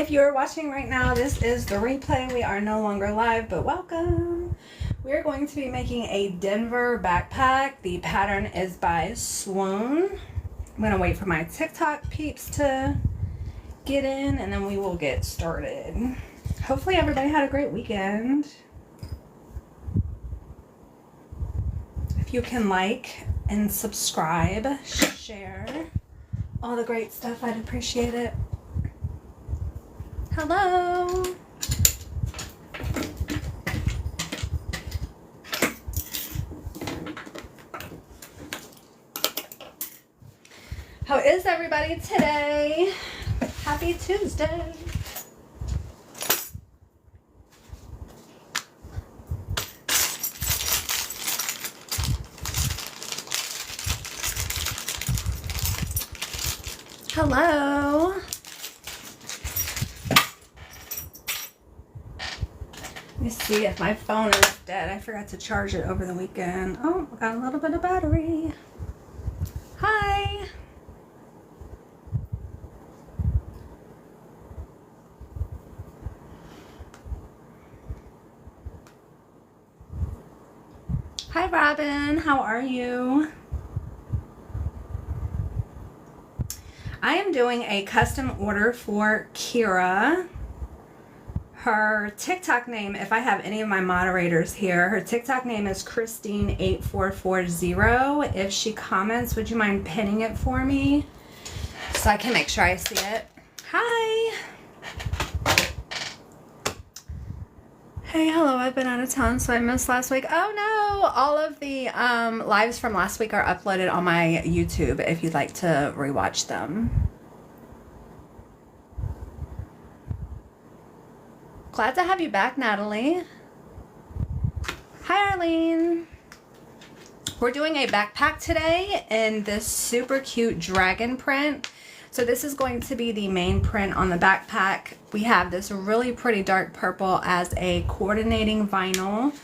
If you're watching right now, this is the replay. We are no longer live, but welcome. We're going to be making a Denver backpack. The pattern is by Swoon. I'm going to wait for my TikTok peeps to get in, and then we will get started. Hopefully everybody had a great weekend. If you can like and subscribe, share all the great stuff, I'd appreciate it. Hello. How is everybody today? Happy Tuesday. Hello. Let me see if my phone is dead. I forgot to charge it over the weekend. Oh, I got a little bit of battery. Hi. Hi, Robin. How are you? I am doing a custom order for Kira. Her TikTok name, if I have any of my moderators here, her TikTok name is Christine8440. If she comments, would you mind pinning it for me so I can make sure I see it? Hi. Hey, hello. I've been out of town, so I missed last week. Oh no, all of the lives from last week are uploaded on my YouTube if you'd like to rewatch them. Glad to have you back, Natalie. Hi, Arlene. We're doing a backpack today in this super cute dragon print. So this is going to be the main print on the backpack. We have this really pretty dark purple as a coordinating vinyl.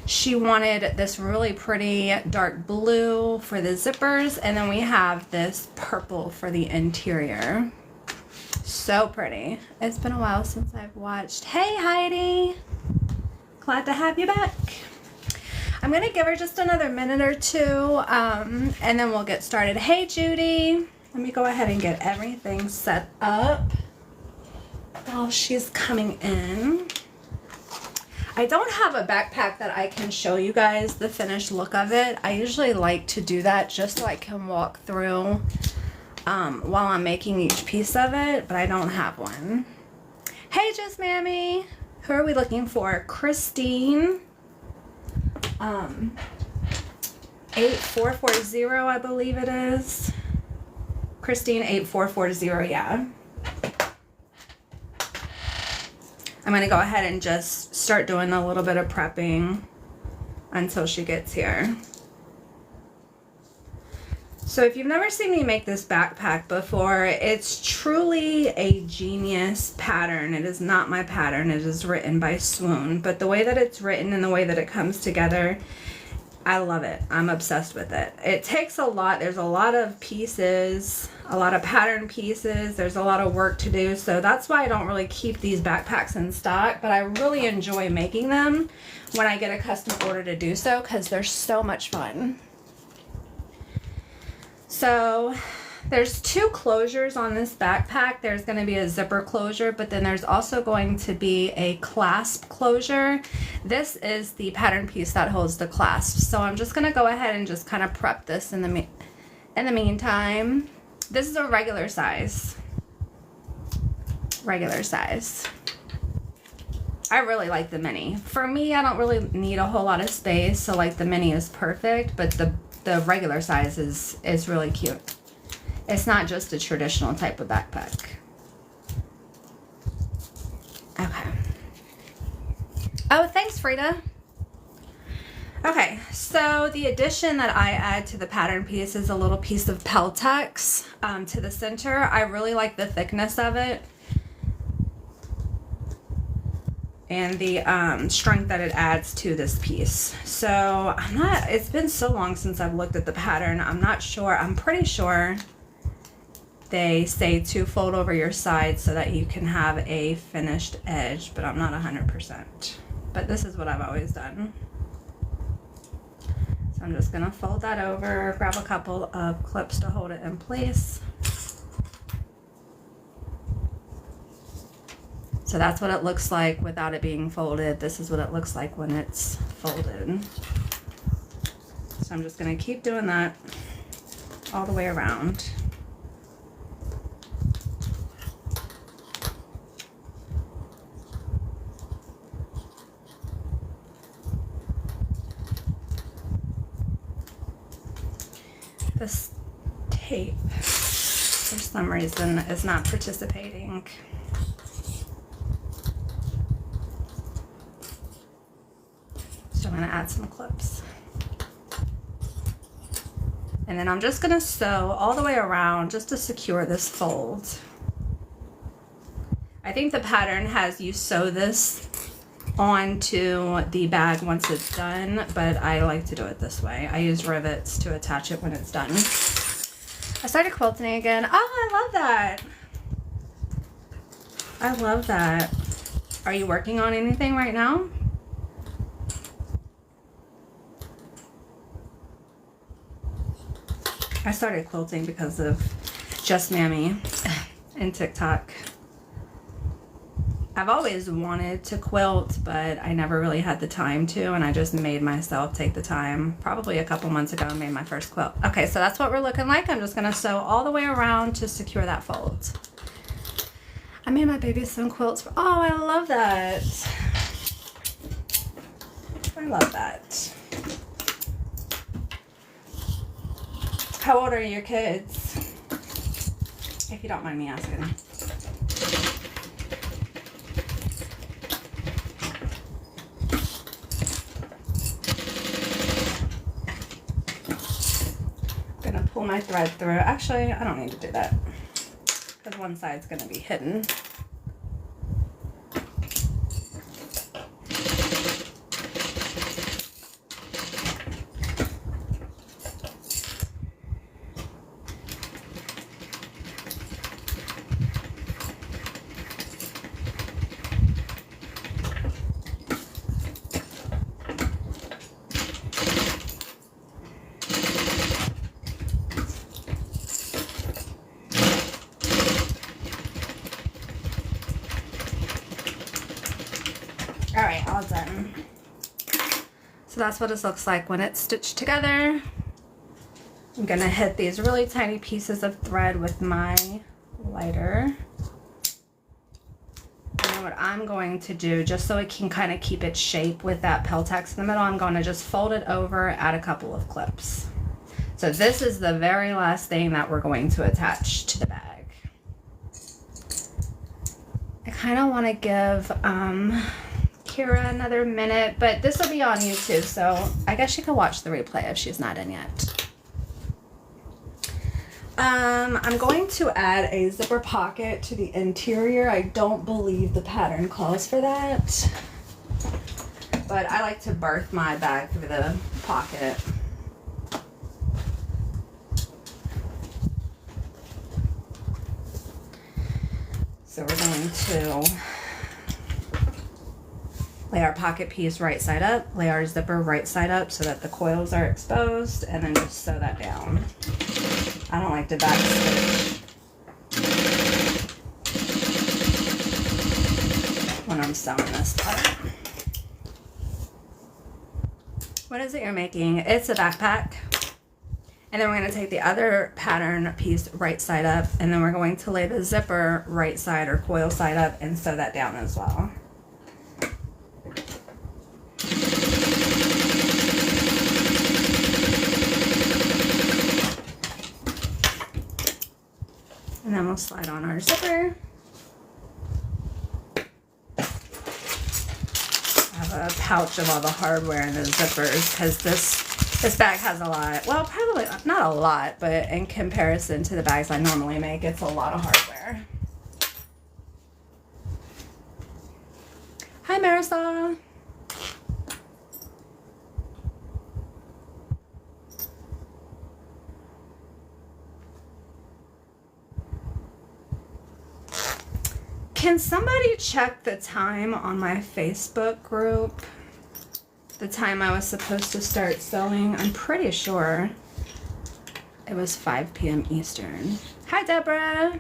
She wanted this really pretty dark blue for the zippers, and then we have this purple for the interior. So pretty. It's been a while since I've watched. Hey, Heidi. Glad to have you back. I'm going to give her just another minute or two, and then we'll get started. Hey, Judy. Let me go ahead and get everything set up while she's coming in. I don't have a backpack that I can show you guys the finished look of it. I usually like to do that just so I can walk through while I'm making each piece of it, but I don't have one. Hey, Just Mammy. Who are we looking for? Christine. 8440, I believe it is. Christine 8440, yeah. I'm going to go ahead and just start doing a little bit of prepping until she gets here. So if you've never seen me make this backpack before, it's truly a genius pattern. It is not my pattern. It is written by Swoon. But the way that it's written and the way that it comes together, I love it. I'm obsessed with it. It takes a lot. There's a lot of pieces, a lot of pattern pieces. There's a lot of work to do. So that's why I don't really keep these backpacks in stock. But I really enjoy making them when I get a custom order to do so because they're so much fun. So there's two closures on this backpack. There's going to be a zipper closure, but then there's also going to be a clasp closure. This is the pattern piece that holds the clasp. So I'm just going to go ahead and just kind of prep this in the meantime. This is a regular size. Regular size. I really like the mini. For me, I don't really need a whole lot of space, so like the mini is perfect, but the regular size is really cute. It's not just a traditional type of backpack. Okay. Oh, thanks, Frida. Okay, so the addition that I add to the pattern piece is a little piece of Peltex to the center. I really like the thickness of it and the strength that it adds to this piece. So it's been so long since I've looked at the pattern. I'm not sure. I'm pretty sure they say to fold over your side so that you can have a finished edge, but I'm not 100%. But this is what I've always done. So I'm just gonna fold that over, grab a couple of clips to hold it in place. So that's what it looks like without it being folded. This is what it looks like when it's folded. So I'm just gonna keep doing that all the way around. This tape, for some reason, is not participating. So I'm going to add some clips. And then I'm just going to sew all the way around just to secure this fold. I think the pattern has you sew this onto the bag once it's done, but I like to do it this way. I use rivets to attach it when it's done. I started quilting again. Oh, I love that. I love that. Are you working on anything right now? I started quilting because of Just Mammy and TikTok. I've always wanted to quilt, but I never really had the time to, and I just made myself take the time. Probably a couple months ago, I made my first quilt. Okay, so that's what we're looking like. I'm just gonna sew all the way around to secure that fold. I made my baby some quilts. Oh, I love that. I love that. How old are your kids? If you don't mind me asking. Pull my thread through. Actually, I don't need to do that because one side's going to be hidden. All right, all done. So that's what it looks like when it's stitched together. I'm gonna hit these really tiny pieces of thread with my lighter. And what I'm going to do, just so it can kind of keep its shape with that Peltex in the middle, I'm going to just fold it over, add a couple of clips. So this is the very last thing that we're going to attach to the bag. I kind of want to give Kira another minute, but this will be on YouTube, so I guess she can watch the replay if she's not in yet. I'm going to add a zipper pocket to the interior. I don't believe the pattern calls for that, but I like to berth my bag through the pocket. So we're going to lay our pocket piece right side up, lay our zipper right side up so that the coils are exposed, and then just sew that down. I don't like to back stitch when I'm sewing this part. What is it you're making? It's a backpack. And then we're going to take the other pattern piece right side up, and then we're going to lay the zipper right side or coil side up and sew that down as well. And then we'll slide on our zipper. I have a pouch of all the hardware and the zippers because this bag has a lot. Well, probably not a lot, but in comparison to the bags I normally make, it's a lot of hardware. Hi, Marisol. Can somebody check the time on my Facebook group? The time I was supposed to start sewing? I'm pretty sure it was 5 p.m. Eastern. Hi, Deborah.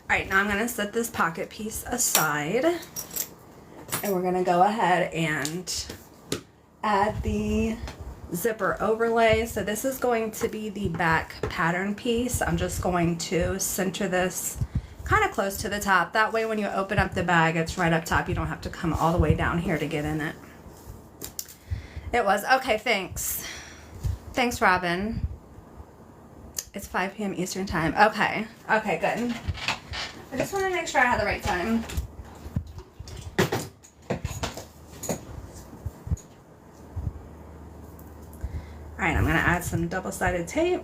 All right, now I'm gonna set this pocket piece aside and we're gonna go ahead and add the zipper overlay. So this is going to be the back pattern piece. I'm just going to center this kind of close to the top. That way when you open up the bag, it's right up top. You don't have to come all the way down here to get in it. It was, okay, thanks. Thanks, Robin. It's 5 p.m. Eastern time. Okay, okay, good. I just want to make sure I had the right time. All right, I'm going to add some double-sided tape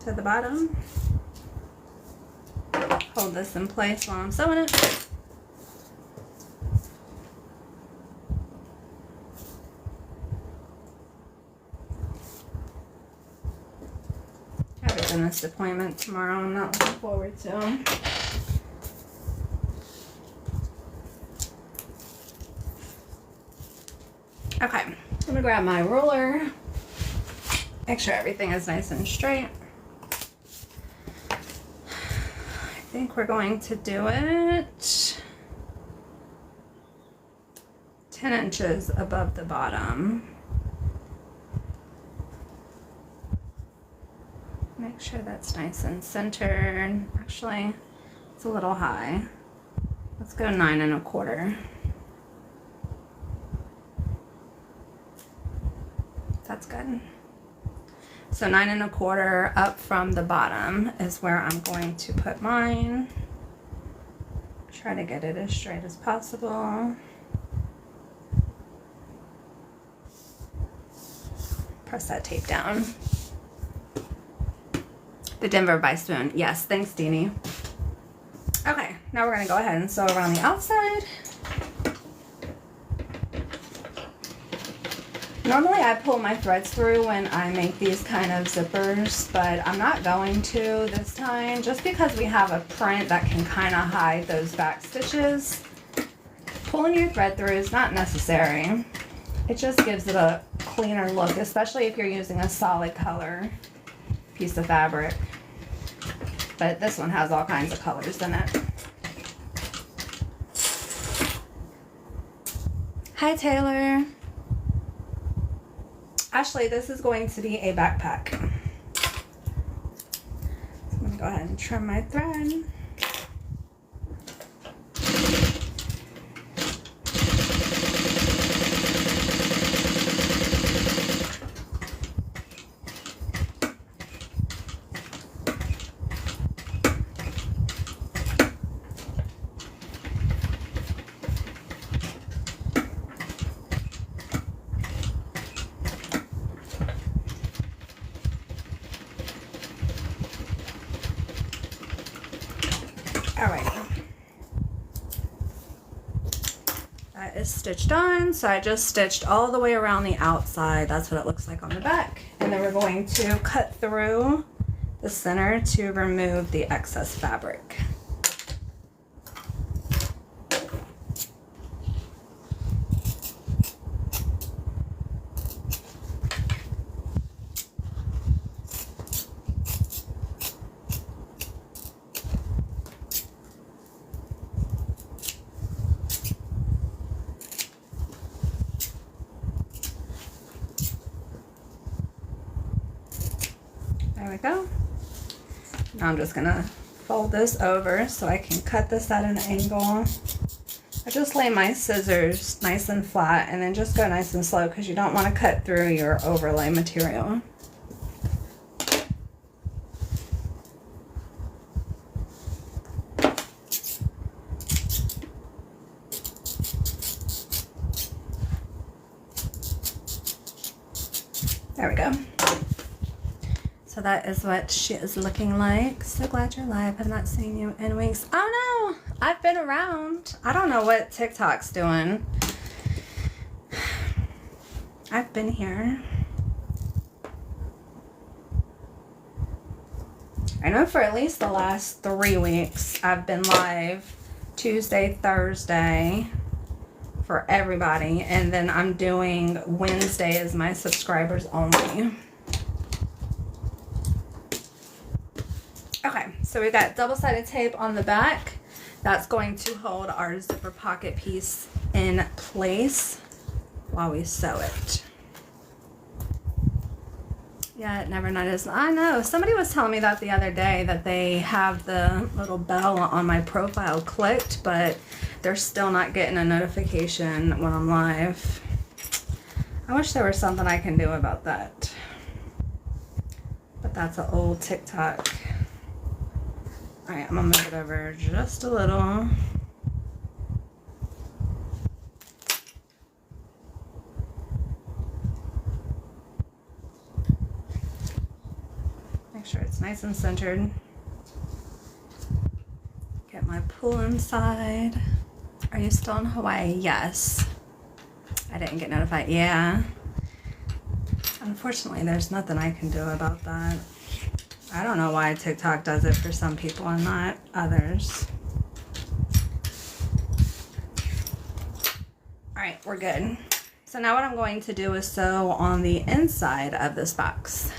to the bottom. Hold this in place while I'm sewing it. I have a dentist appointment tomorrow I'm not looking forward to. Okay, I'm gonna grab my ruler, make sure everything is nice and straight. I think we're going to do it 10 inches above the bottom. Make sure that's nice and centered. Actually, it's a little high. Let's go 9 1/4. That's good. So 9 1/4 up from the bottom is where I'm going to put mine. Try to get it as straight as possible. Press that tape down. The Denver by Swoon. Yes, thanks, Deanie. Okay, now we're gonna go ahead and sew around the outside. Normally I pull my threads through when I make these kind of zippers, but I'm not going to this time just because we have a print that can kind of hide those back stitches. Pulling your thread through is not necessary. It just gives it a cleaner look, especially if you're using a solid color piece of fabric. But this one has all kinds of colors in it. Hi, Taylor. Ashley, this is going to be a backpack. So I'm going to go ahead and trim my thread. Alrighty, that is stitched on, so I just stitched all the way around the outside. That's what it looks like on the back. And then we're going to cut through the center to remove the excess fabric. There we go. Now I'm just gonna fold this over so I can cut this at an angle. I just lay my scissors nice and flat and then just go nice and slow because you don't want to cut through your overlay material. There we go. So that is what she is looking like. So glad you're live. I've not seen you in weeks. Oh no, I've been around. I don't know what TikTok's doing. I've been here. I know for at least the last 3 weeks, I've been live Tuesday, Thursday for everybody. And then I'm doing Wednesday as my subscribers only. Okay, so we got double-sided tape on the back. That's going to hold our zipper pocket piece in place while we sew it. Yeah, it never noticed. I know. Somebody was telling me that the other day, that they have the little bell on my profile clicked, but they're still not getting a notification when I'm live. I wish there was something I can do about that. But that's an old TikTok. Alright, I'm going to move it over just a little. Make sure it's nice and centered. Get my pool inside. Are you still in Hawaii? Yes. I didn't get notified. Yeah. Unfortunately, there's nothing I can do about that. I don't know why TikTok does it for some people and not others. Alright, we're good. So now what I'm going to do is sew on the inside of this box.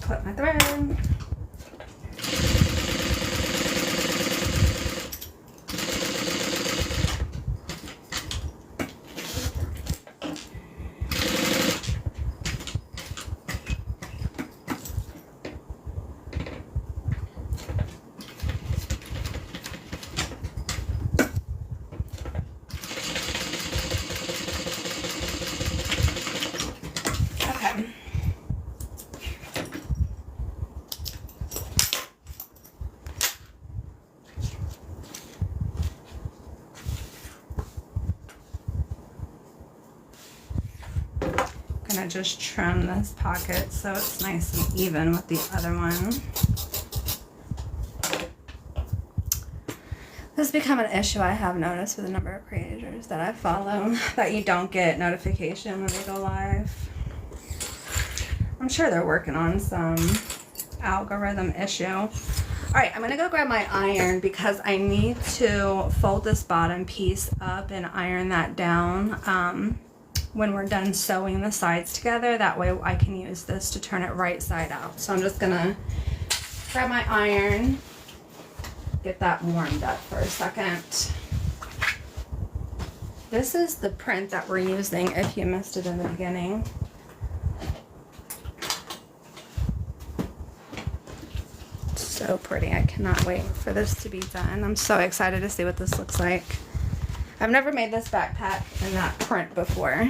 Clip my thread. Okay. Gonna just trim this pocket so it's nice and even with the other one. This has become an issue I have noticed with a number of creators that I follow, that you don't get notification when they go live. I'm sure they're working on some algorithm issue. Alright, I'm gonna go grab my iron because I need to fold this bottom piece up and iron that down when we're done sewing the sides together. That way I can use this to turn it right side out. So I'm just gonna grab my iron, get that warmed up for a second. This is the print that we're using if you missed it in the beginning. So pretty. I cannot wait for this to be done. I'm so excited to see what this looks like. I've never made this backpack in that print before.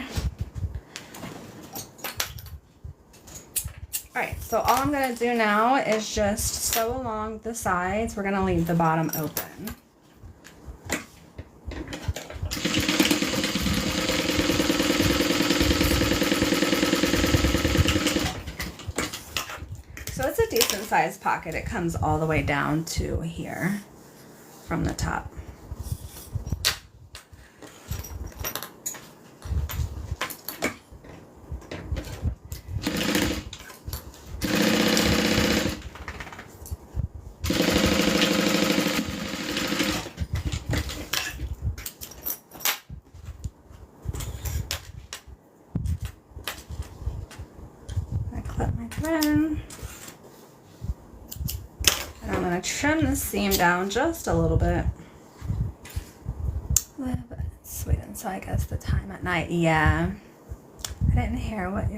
Alright, so all I'm going to do now is just sew along the sides. We're going to leave the bottom open. So it's a decent sized pocket. It comes all the way down to here from the top. And I'm going to trim the seam down just a little bit. Sweden, so I guess the time at night. Yeah. I didn't hear what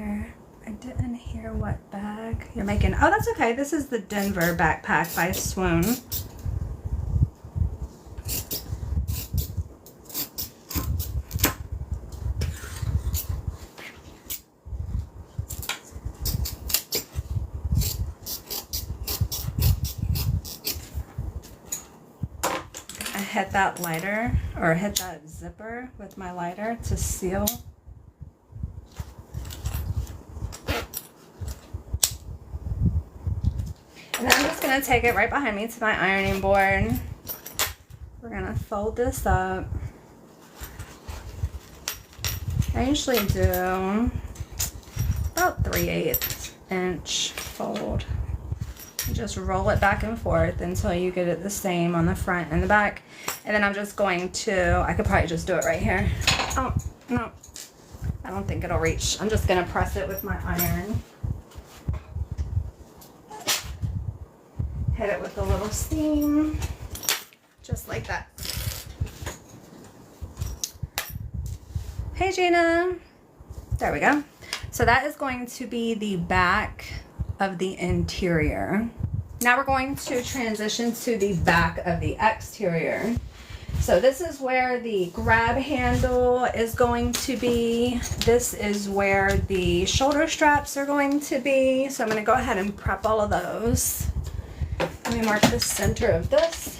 bag you're making. Oh, that's okay. This is the Denver backpack by Swoon. hit that lighter, or hit that zipper with my lighter to seal. And then I'm just going to take it right behind me to my ironing board. We're going to fold this up. I usually do about 3/8 inch fold. You just roll it back and forth until you get it the same on the front and the back. And then I'm just going to, I could probably just do it right here. Oh, no. I don't think it'll reach. I'm just going to press it with my iron. Hit it with a little steam, just like that. Hey Gina, there we go. So that is going to be the back of the interior. Now we're going to transition to the back of the exterior. So this is where the grab handle is going to be. This is where the shoulder straps are going to be. So I'm going to go ahead and prep all of those. Let me mark the center of this.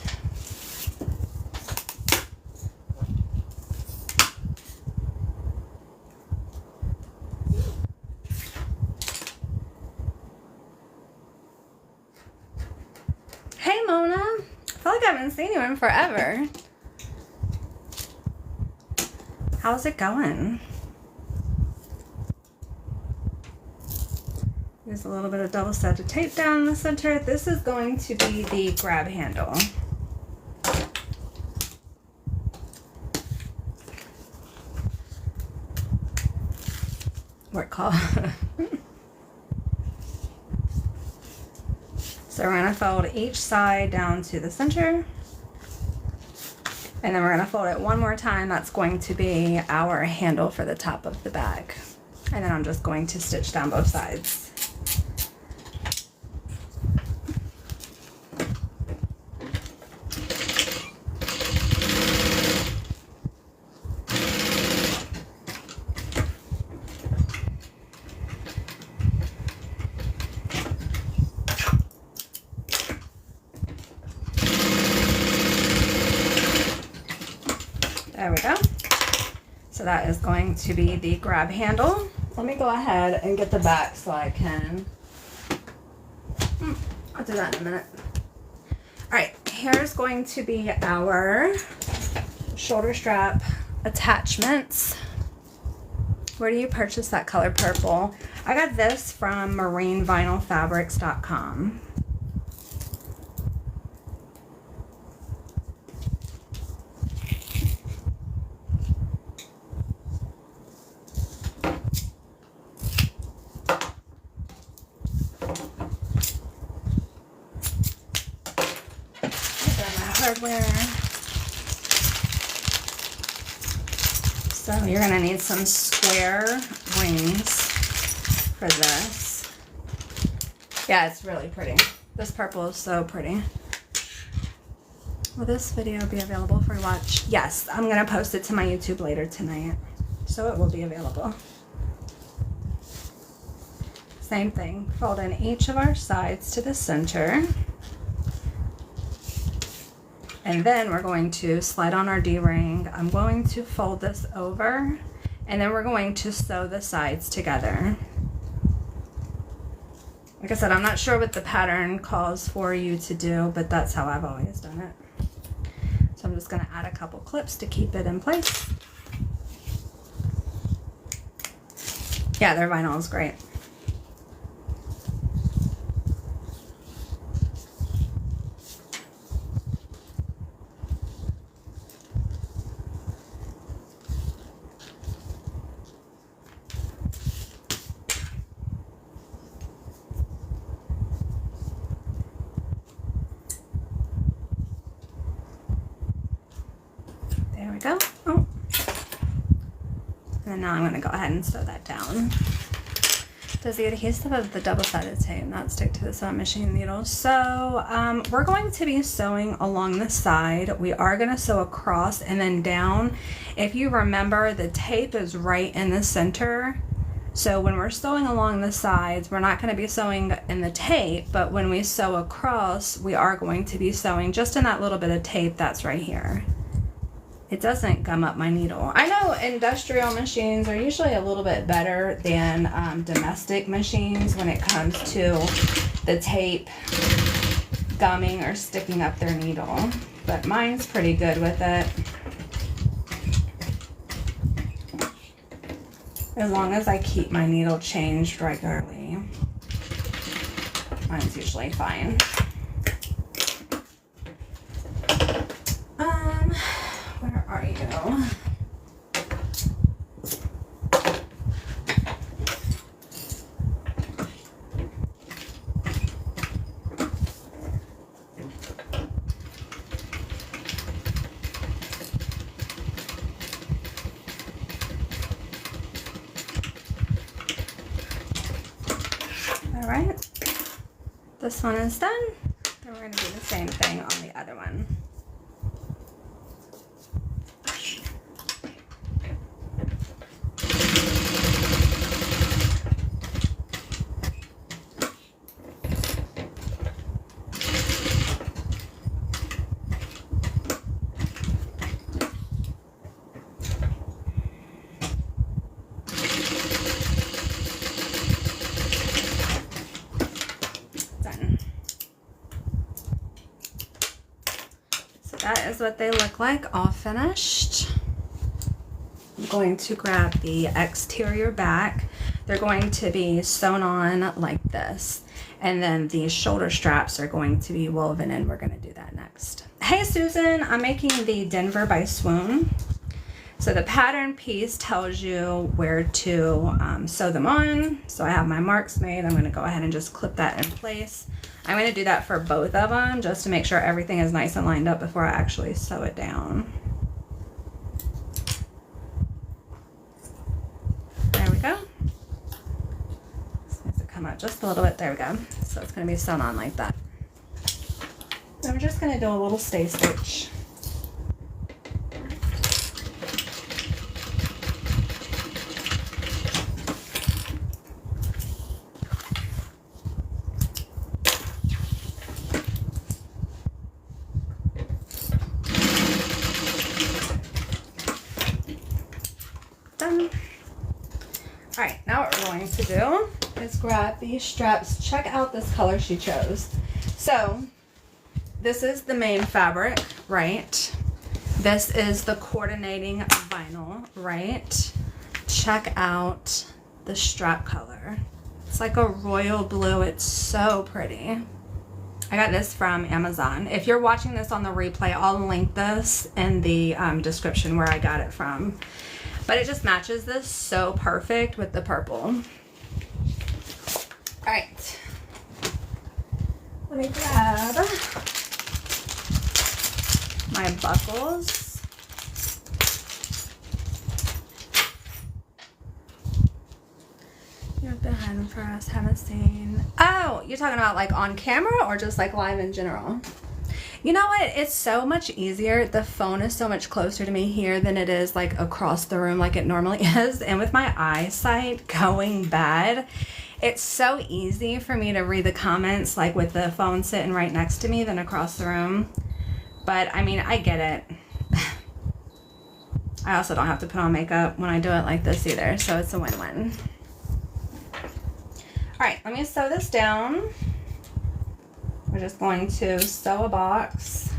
Hey Mona, I feel like I haven't seen you in forever. How's it going? There's a little bit of double-sided tape down in the center. This is going to be the grab handle. What called? So we're going to fold each side down to the center. And then we're going to fold it one more time. That's going to be our handle for the top of the bag. And then I'm just going to stitch down both sides. There we go. So that is going to be the grab handle. Let me go ahead and get the back so I can, I'll do that in a minute. All right, here's going to be our shoulder strap attachments. Where do you purchase that color purple? I got this from marinevinylfabrics.com. Hardware. So you're gonna need some square rings for this. Yeah, it's really pretty. This purple is so pretty. Will this video be available for watch? Yes, I'm gonna post it to my YouTube later tonight, so it will be available. Same thing, fold in each of our sides to the center. And then we're going to slide on our D-ring. I'm going to fold this over, and then we're going to sew the sides together. Like I said, I'm not sure what the pattern calls for you to do, but that's how I've always done it. So I'm just gonna add a couple clips to keep it in place. Yeah, their vinyl is great. There we go. Oh. And then now I'm going to go ahead and sew that down. Does the adhesive of the double-sided tape not stick to the sewing machine needle? So we're going to be sewing along the side. We are going to sew across and then down. If you remember, the tape is right in the center, So when we're sewing along the sides, we're not going to be sewing in the tape, but when we sew across, we are going to be sewing just in that little bit of tape that's right here. It doesn't gum up my needle. I know industrial machines are usually a little bit better than domestic machines when it comes to the tape gumming or sticking up their needle, but mine's pretty good with it. As long as I keep my needle changed regularly, mine's usually fine. Where are you? All right, this one is done. Then we're going to do the same thing on the other one. That is what they look like, all finished. I'm going to grab the exterior back. They're going to be sewn on like this. And then the shoulder straps are going to be woven in. We're going to do that next. Hey Susan, I'm making the Denver by Swoon. So the pattern piece tells you where to sew them on. So I have my marks made. I'm going to go ahead and just clip that in place. I'm going to do that for both of them just to make sure everything is nice and lined up before I actually sew it down. There we go. This needs to come out just a little bit. There we go. So it's going to be sewn on like that. And we're just going to do a little stay stitch. Alright, now what we're going to do is grab these straps. Check out this color she chose. So, this is the main fabric, right? This is the coordinating vinyl, right? Check out the strap color. It's like a royal blue. It's so pretty. I got this from Amazon. If you're watching this on the replay, I'll link this in the description where I got it from. But it just matches this so perfect with the purple. All right. Let me grab my buckles. You're behind for us, haven't seen. Oh, you're talking about like on camera or just like live in general? You know what? It's so much easier. The phone is so much closer to me here than it is like across the room like it normally is. And with my eyesight going bad, it's so easy for me to read the comments like with the phone sitting right next to me than across the room. But I mean, I get it. I also don't have to put on makeup when I do it like this either. So it's a win-win. All right, let me sew this down. We're just going to sew a box.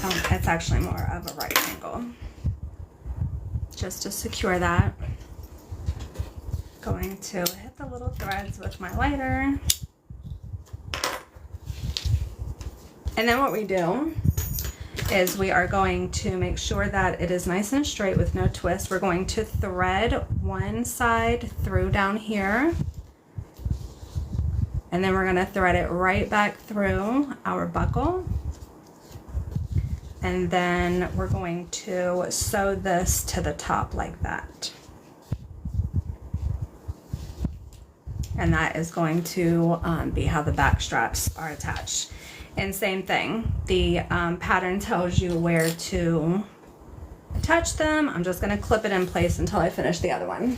Oh, it's actually more of a right angle. Just to secure that. Going to hit the little threads with my lighter. And then what we do is we are going to make sure that it is nice and straight with no twist. We're going to thread one side through down here. And then we're going to thread it right back through our buckle. And then we're going to sew this to the top like that. And that is going to be how the back straps are attached. And same thing, the pattern tells you where to attach them. I'm just gonna clip it in place until I finish the other one.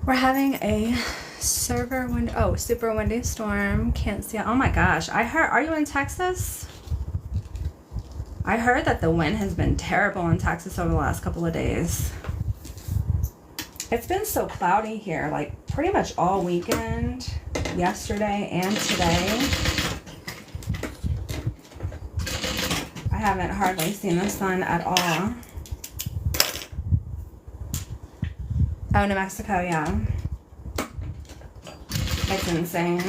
We're having a super windy storm. Can't see it. Oh my gosh, I heard, are you in Texas? I heard that the wind has been terrible in Texas over the last couple of days. It's been so cloudy here, like pretty much all weekend, yesterday and today. I haven't hardly seen the sun at all. Oh, New Mexico, yeah. It's insane.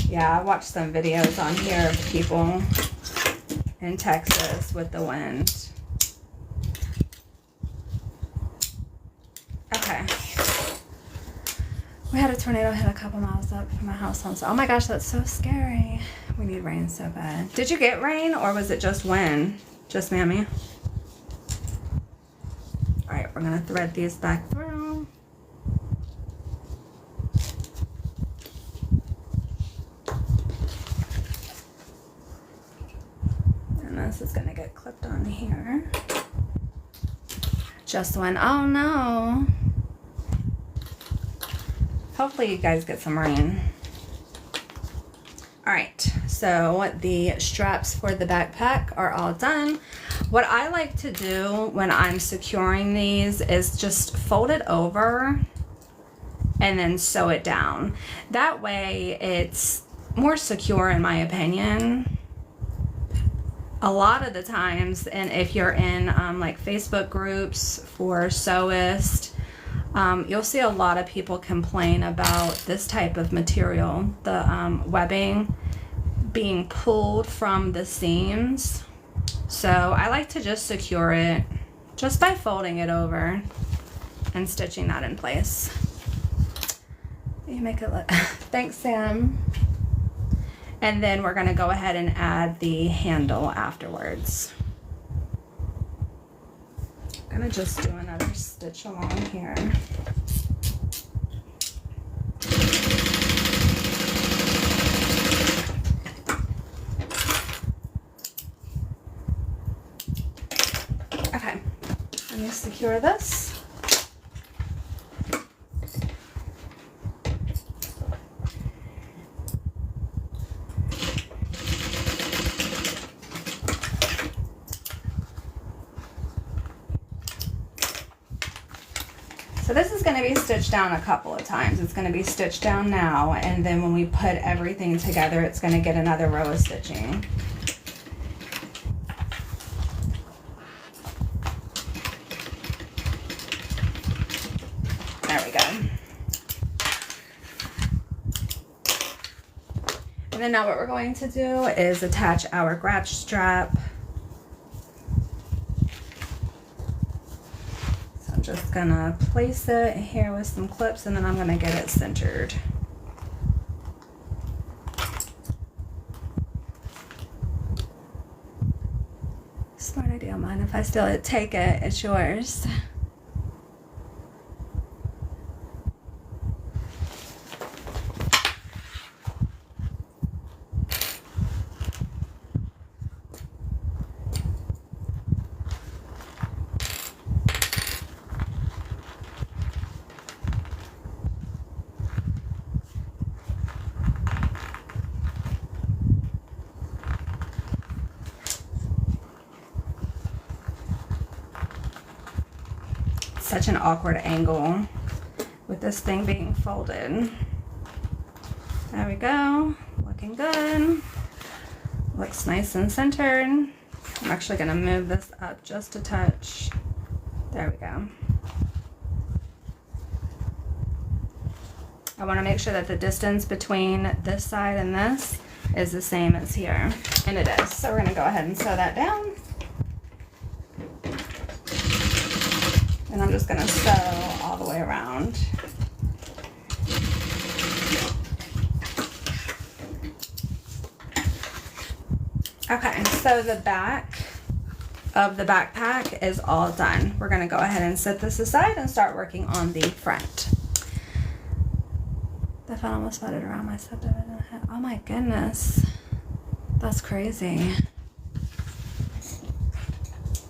Yeah, I watched some videos on here of people in Texas with the wind. Okay. We had a tornado hit a couple miles up from my house on. Oh my gosh, that's so scary. We need rain so bad. Did you get rain or was it just wind? Just mammy? All right, we're gonna thread these back through. And this is gonna get clipped on here. Just one. Oh no. Hopefully you guys get some rain. All right, so the straps for the backpack are all done. What I like to do when I'm securing these is just fold it over and then sew it down. That way it's more secure in my opinion. A lot of the times, and if you're in like Facebook groups for sewists, you'll see a lot of people complain about this type of material, the webbing being pulled from the seams. So I like to just secure it just by folding it over and stitching that in place. You make it look, thanks Sam. And then we're gonna go ahead and add the handle afterwards. I'm gonna just do another stitch along here. Okay, let me secure this. So this is going to be stitched down a couple of times. It's going to be stitched down now, and then when we put everything together, it's going to get another row of stitching. There we go. And then now what we're going to do is attach our grab strap. Just gonna place it here with some clips and then I'm gonna get it centered. Smart idea, mine. If I still take it, it's yours. Such an awkward angle with this thing being folded. There we go, looking good. Looks nice and centered. I'm actually gonna move this up just a touch. There we go. I wanna make sure that the distance between this side and this is the same as here, and it is. So we're gonna go ahead and sew that down. And I'm just gonna sew all the way around. Okay, so the back of the backpack is all done. We're gonna go ahead and set this aside and start working on the front. The fun almost flooded around my subdivision head. Oh my goodness. That's crazy.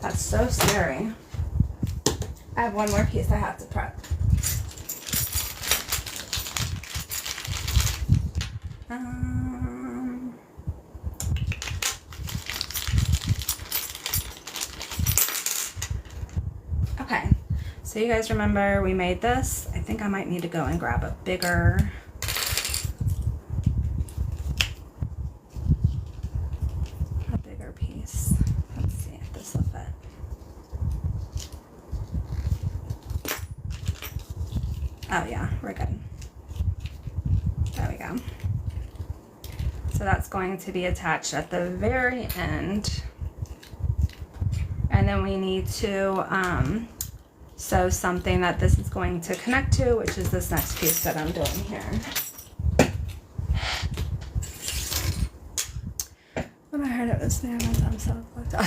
That's so scary. I have one more piece I have to prep. Okay, so you guys remember we made this? I think I might need to go and grab a bigger piece. Let's see if this will fit. Oh yeah, we're good. There we go. So that's going to be attached at the very end. And then we need to sew something that this is going to connect to, which is this next piece that I'm doing here. When I heard it was there, I'm so fucked up.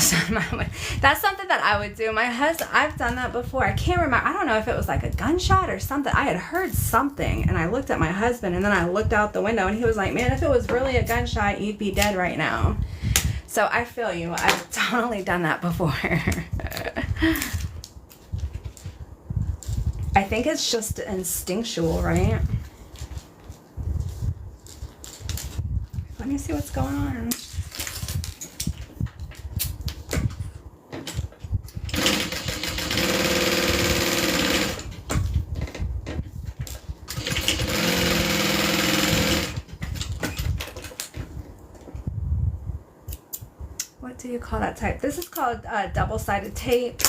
That's something that I would do. My husband, I've done that before. I can't remember. I don't know if it was like a gunshot or something. I had heard something, and I looked at my husband, and then I looked out the window, and he was like, man, if it was really a gunshot, you'd be dead right now. So I feel you. I've totally done that before. I think it's just instinctual, right? Let me see what's going on. What do you call that type? This is called double-sided tape.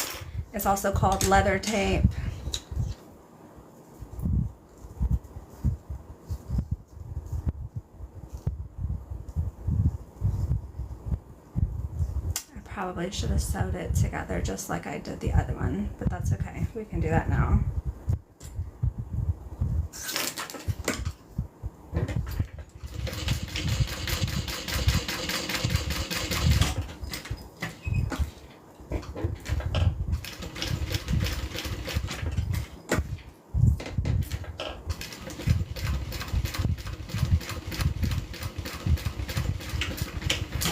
It's also called leather tape. I probably should have sewed it together just like I did the other one, but that's okay. We can do that now.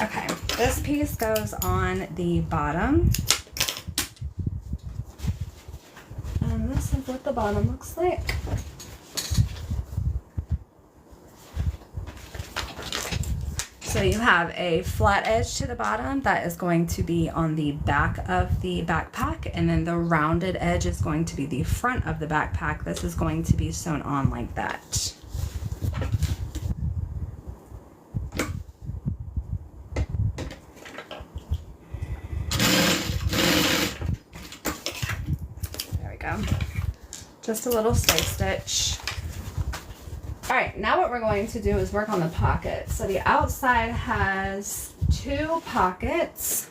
Okay, this piece goes on the bottom. And this is what the bottom looks like. So you have a flat edge to the bottom that is going to be on the back of the backpack, and then the rounded edge is going to be the front of the backpack. This is going to be sewn on like that. Just a little stay stitch. All right, now what we're going to do is work on the pocket. So the outside has 2 pockets.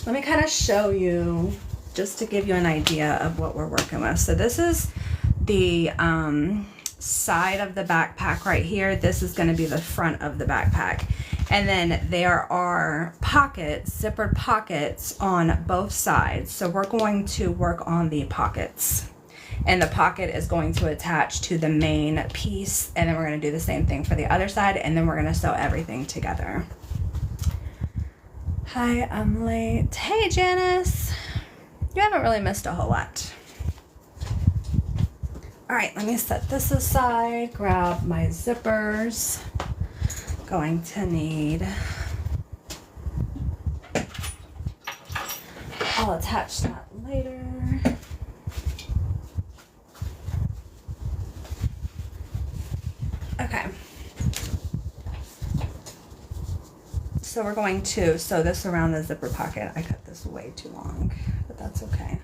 Let me kind of show you, just to give you an idea of what we're working with. So this is the side of the backpack right here. This is going to be the front of the backpack. And then there are pockets, zippered pockets on both sides. So we're going to work on the pockets. And the pocket is going to attach to the main piece. And then we're going to do the same thing for the other side. And then we're going to sew everything together. Hi, I'm late. Hey, Janice. You haven't really missed a whole lot. All right, let me set this aside, grab my zippers. Going to need, I'll attach that later. Okay. So we're going to sew this around the zipper pocket. I cut this way too long, but that's okay.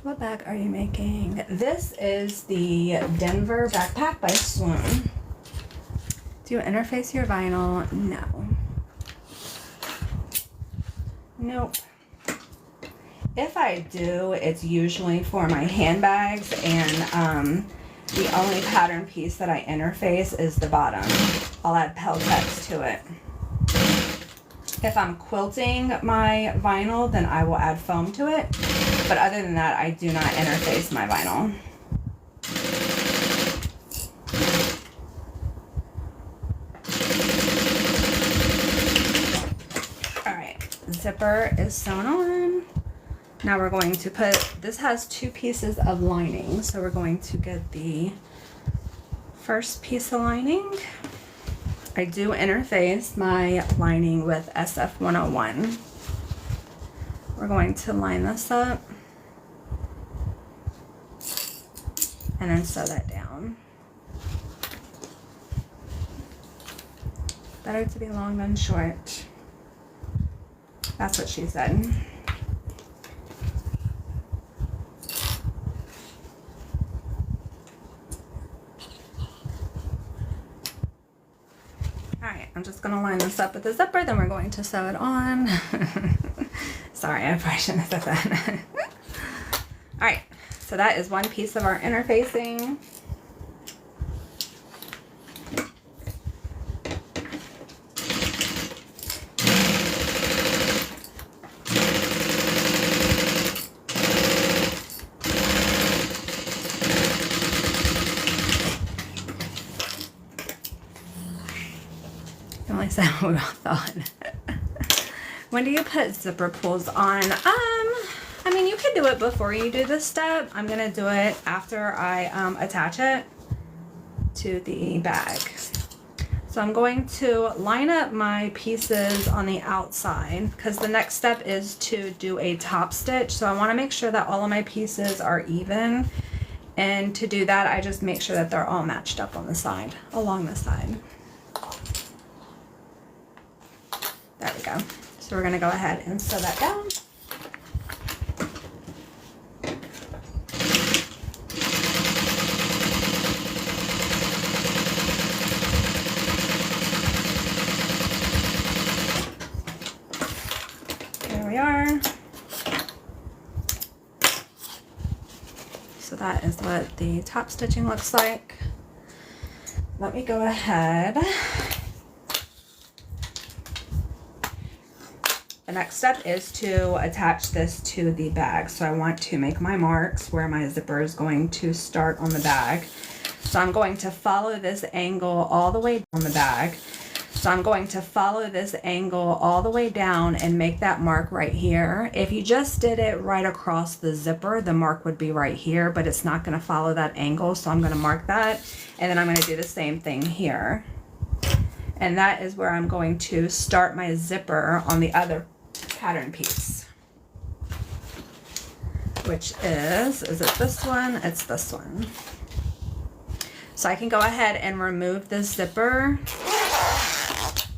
What bag are you making? This is the Denver backpack by Swoon. Do you interface your vinyl? No. Nope. If I do, it's usually for my handbags, and the only pattern piece that I interface is the bottom. I'll add Peltex to it. If I'm quilting my vinyl, then I will add foam to it. But other than that, I do not interface my vinyl. All right, zipper is sewn on. Now we're going to put, this has 2 pieces of lining, so we're going to get the first piece of lining. I do interface my lining with SF101. We're going to line this up and then sew that down. Better to be long than short. That's what she said. I'm just going to line this up with the zipper, then we're going to sew it on. Sorry, I probably shouldn't have said that. Alright, so that is one piece of our interfacing. Said what we all thought. When do you put zipper pulls on? I mean, you could do it before you do this step. I'm gonna do it after I attach it to the bag. So I'm going to line up my pieces on the outside because the next step is to do a top stitch. So I want to make sure that all of my pieces are even, and to do that I just make sure that they're all matched up on the side, along the side. There we go. So we're going to go ahead and sew that down. There we are. So that is what the top stitching looks like. Let me go ahead. The next step is to attach this to the bag. So I want to make my marks where my zipper is going to start on the bag. So I'm going to follow this angle all the way down the bag. So I'm going to follow this angle all the way down and make that mark right here. If you just did it right across the zipper, the mark would be right here, but it's not going to follow that angle. So I'm going to mark that, and then I'm going to do the same thing here. And that is where I'm going to start my zipper on the other pattern piece, which is it this one? It's this one. So I can go ahead and remove this zipper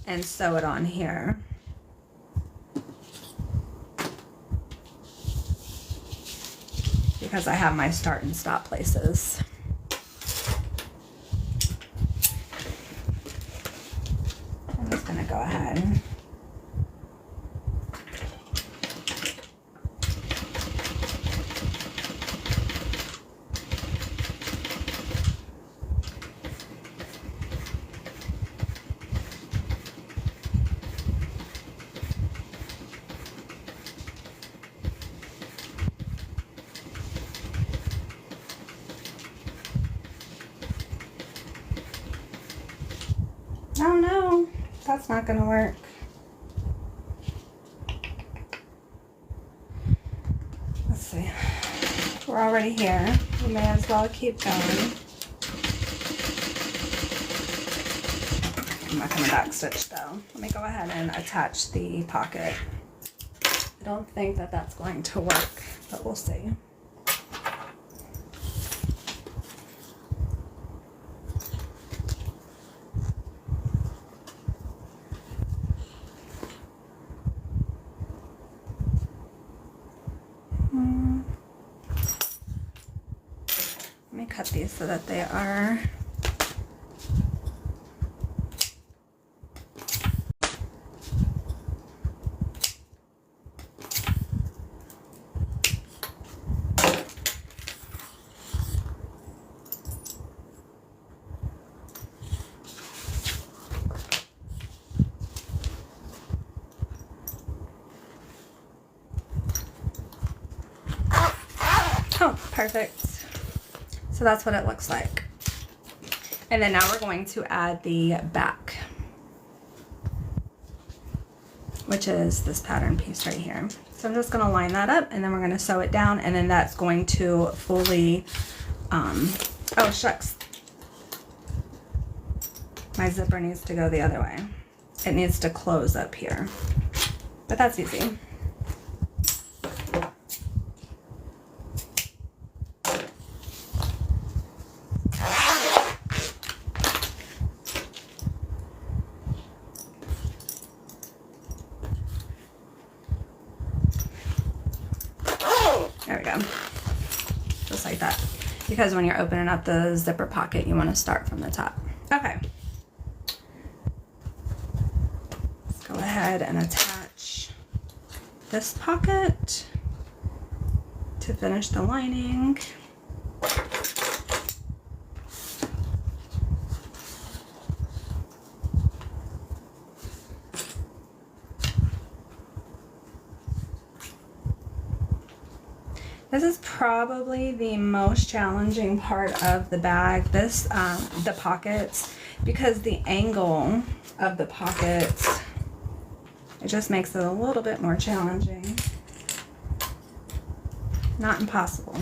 and sew it on here. Because I have my start and stop places. I'm just gonna go ahead. Oh no, that's not gonna work. Let's see. We're already here. We may as well keep going. I'm not gonna back stitch though. Let me go ahead and attach the pocket. I don't think that that's going to work, but we'll see. Let me cut these so that they are perfect. So that's what it looks like. And then now we're going to add the back, which is this pattern piece right here. So I'm just gonna line that up and then we're gonna sew it down, and then that's going to fully, oh shucks. My zipper needs to go the other way. It needs to close up here, but that's easy. There we go. Just like that. Because when you're opening up the zipper pocket, you want to start from the top. Okay. Let's go ahead and attach this pocket to finish the lining. This is probably the most challenging part of the bag, the pockets, because the angle of the pockets, it just makes it a little bit more challenging. Not impossible.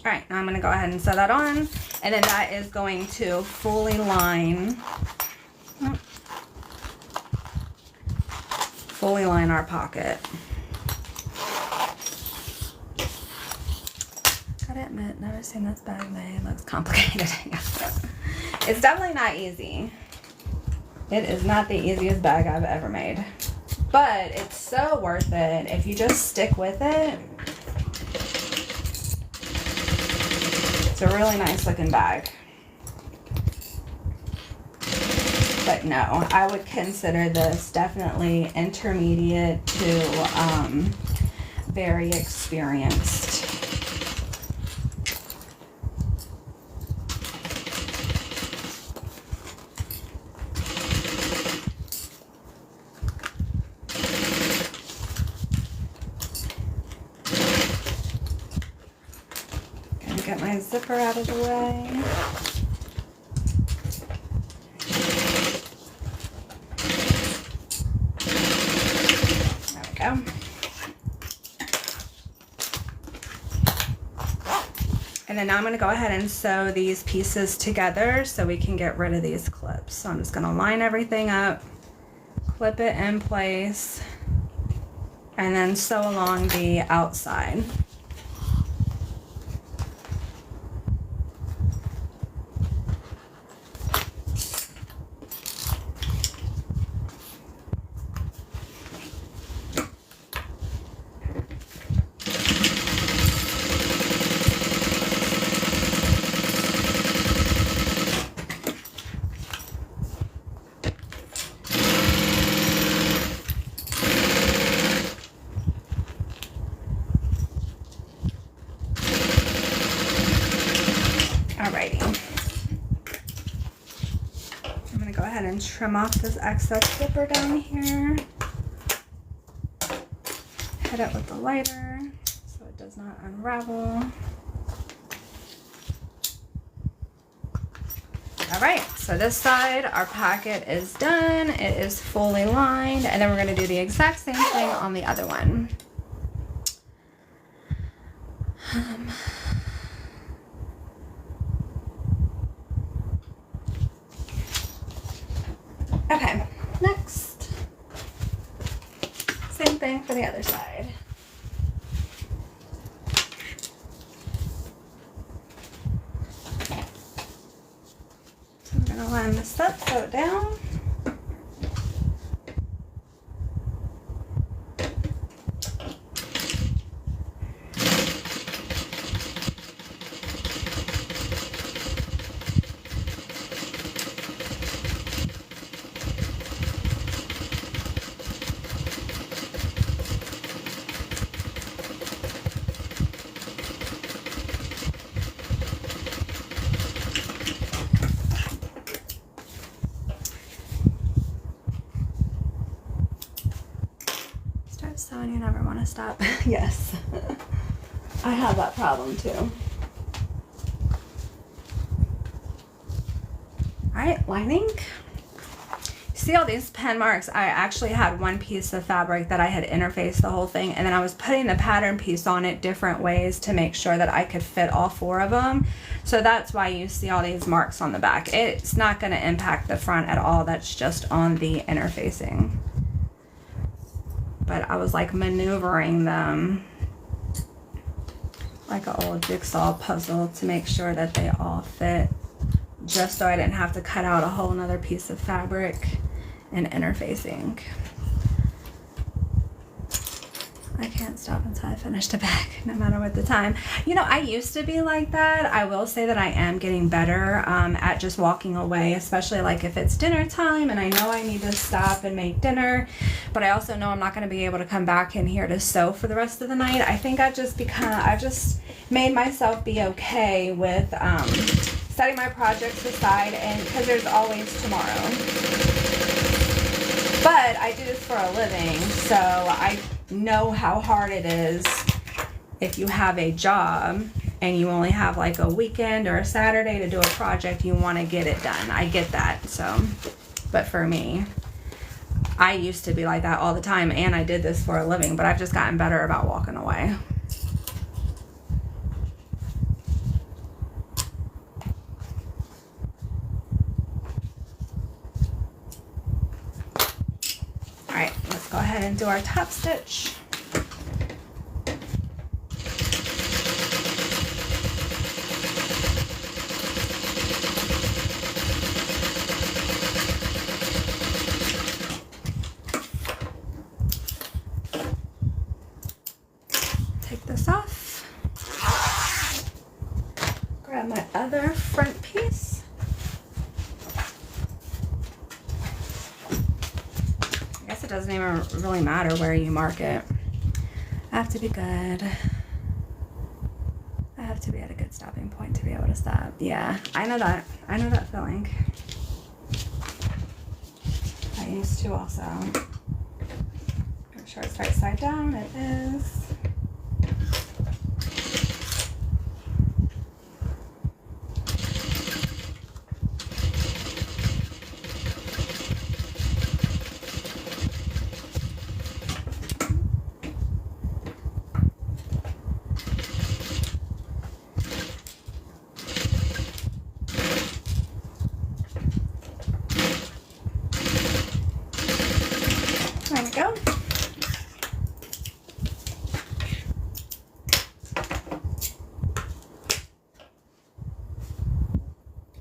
All right, now I'm going to go ahead and sew that on, and then that is going to fully line our pocket. Gotta admit, never seen this bag made. It looks complicated. It's definitely not easy. It is not the easiest bag I've ever made, but it's so worth it if you just stick with it. It's a really nice looking bag. But no, I would consider this definitely intermediate to very experienced. Get my zipper out of the way. There we go. And then now I'm going to go ahead and sew these pieces together so we can get rid of these clips. So I'm just going to line everything up, clip it in place, and then sew along the outside. Alrighty. I'm going to go ahead and trim off this excess zipper down here. Hit it with the lighter so it does not unravel. Alright, so this side, our pocket is done. It is fully lined, and then we're going to do the exact same thing on the other one. Okay, next. Same thing for the other side. So I'm going to line this up, sew it down. stop? Yes. I have that problem too. Alright, lining. See all these pen marks? I actually had one piece of fabric that I had interfaced the whole thing, and then I was putting the pattern piece on it different ways to make sure that I could fit all 4 of them. So that's why you see all these marks on the back. It's not going to impact the front at all. That's just on the interfacing. But I was like maneuvering them like an old jigsaw puzzle to make sure that they all fit, just so I didn't have to cut out a whole nother piece of fabric and interfacing. I can't stop until I finish the bag, no matter what the time. You know, I used to be like that. I will say that I am getting better at just walking away, especially like if it's dinner time and I know I need to stop and make dinner, but I also know I'm not going to be able to come back in here to sew for the rest of the night. I think I've just made myself be okay with setting my projects aside, and because there's always tomorrow. But I do this for a living, so I know how hard it is if you have a job and you only have like a weekend or a Saturday to do a project. You want to get it done. I get that. So, but for me, I used to be like that all the time, and I did this for a living, but I've just gotten better about walking away. Alright, let's go ahead and do our top stitch. Take this off. Grab my other front piece. It doesn't even really matter where you mark it. I have to be good. I have to be at a good stopping point to be able to stop. Yeah, I know that. I know that feeling. I used to also. Make sure it's right side down. It is. There we go.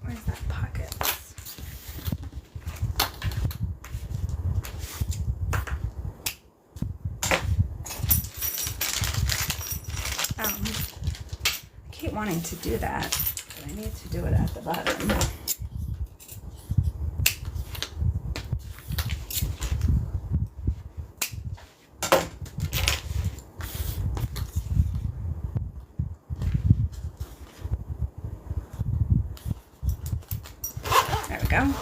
Where's that pocket? I keep wanting to do that, but I need to do it at the bottom. Go.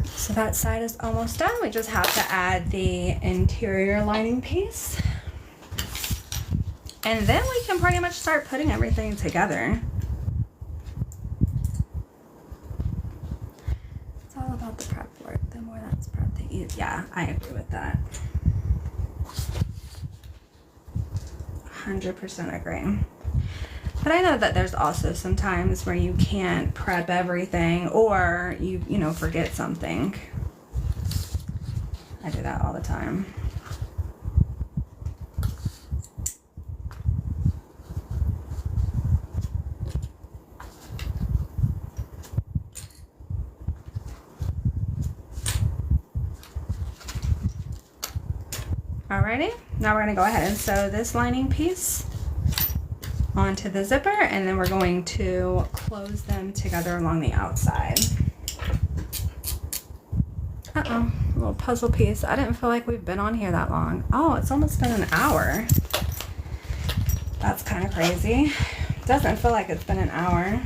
So that side is almost done. We just have to add the interior lining piece. And then we can pretty much start putting everything together. It's all about the prep work. The more that's prep, the easier. Yeah, I agree with that. 100% agree. But I know that there's also some times where you can't prep everything, or you know, forget something. I do that all the time. Alrighty, now we're going to go ahead and sew this lining piece onto the zipper, and then we're going to close them together along the outside. Uh-oh, a little puzzle piece. I didn't feel like we've been on here that long. Oh, it's almost been an hour. That's kind of crazy. Doesn't feel like it's been an hour.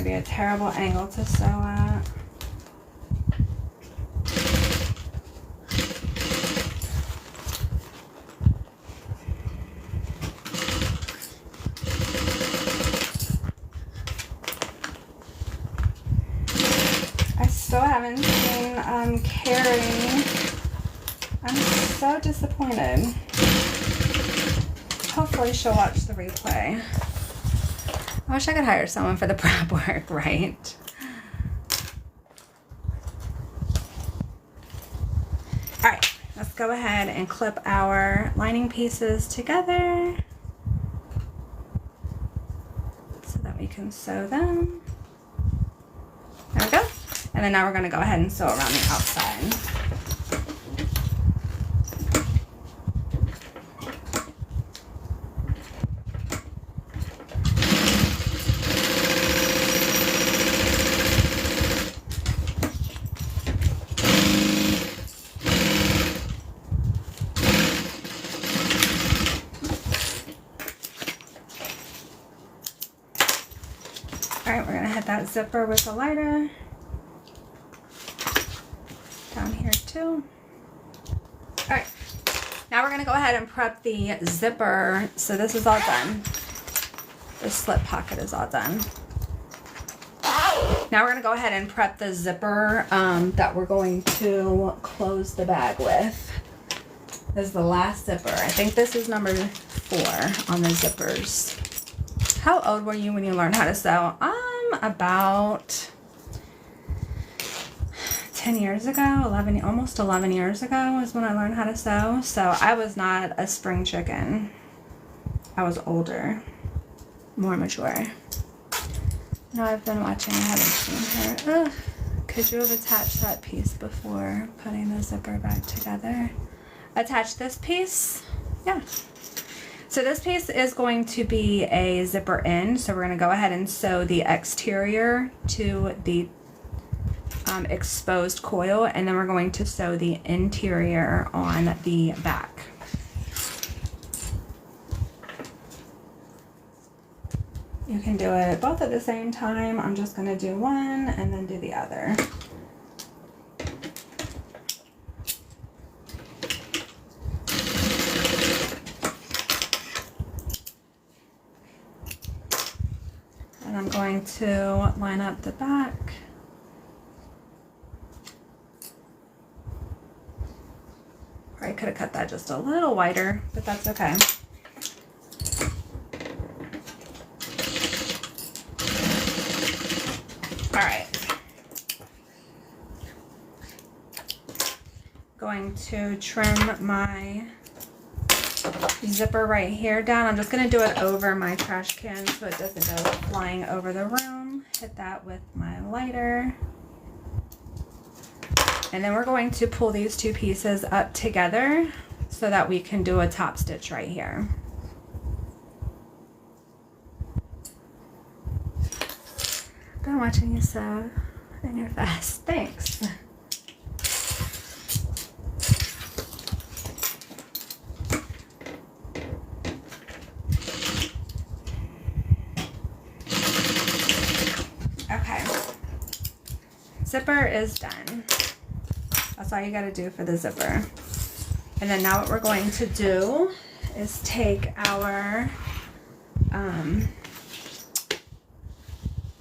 be a terrible angle to sew at. I still haven't seen Carrie. I'm so disappointed. Hopefully she'll watch the replay. I wish I could hire someone for the prep work, right? All right, let's go ahead and clip our lining pieces together so that we can sew them. There we go. And then now we're going to go ahead and sew around the outside. All right, we're going to hit that zipper with a lighter. Down here too. All right, now we're going to go ahead and prep the zipper. So this is all done. The slip pocket is all done. Now we're going to go ahead and prep the zipper that we're going to close the bag with. This is the last zipper. I think this is number 4 on the zippers. How old were you when you learned how to sew? About 10 years ago, almost 11 years ago is when I learned how to sew. So I was not a spring chicken. I was older, more mature. No, I've been watching, I haven't seen her. Ugh. Could you have attached that piece before putting the zipper back together? Attach this piece? Yeah. So this piece is going to be a zipper in. So we're going to go ahead and sew the exterior to the exposed coil, and then we're going to sew the interior on the back. You can do it both at the same time. I'm just going to do one and then do the other. And I'm going to line up the back. I could have cut that just a little wider, but that's okay. All right. Going to trim my zipper right here down. I'm just going to do it over my trash can so it doesn't go flying over the room. Hit that with my lighter. And then we're going to pull these two pieces up together so that we can do a top stitch right here. Been watching you sew and you're fast. Thanks. Okay. Zipper is done. That's all you got to do for the zipper. And then now what we're going to do is take our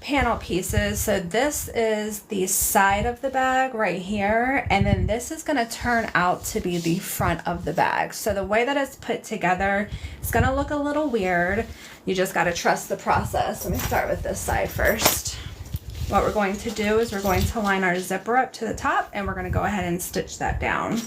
panel pieces. So this is the side of the bag right here, and then this is going to turn out to be the front of the bag. So the way that it's put together, it's going to look a little weird. You just got to trust the process. Let me start with this side first. What we're going to do is we're going to line our zipper up to the top, and we're going to go ahead and stitch that down.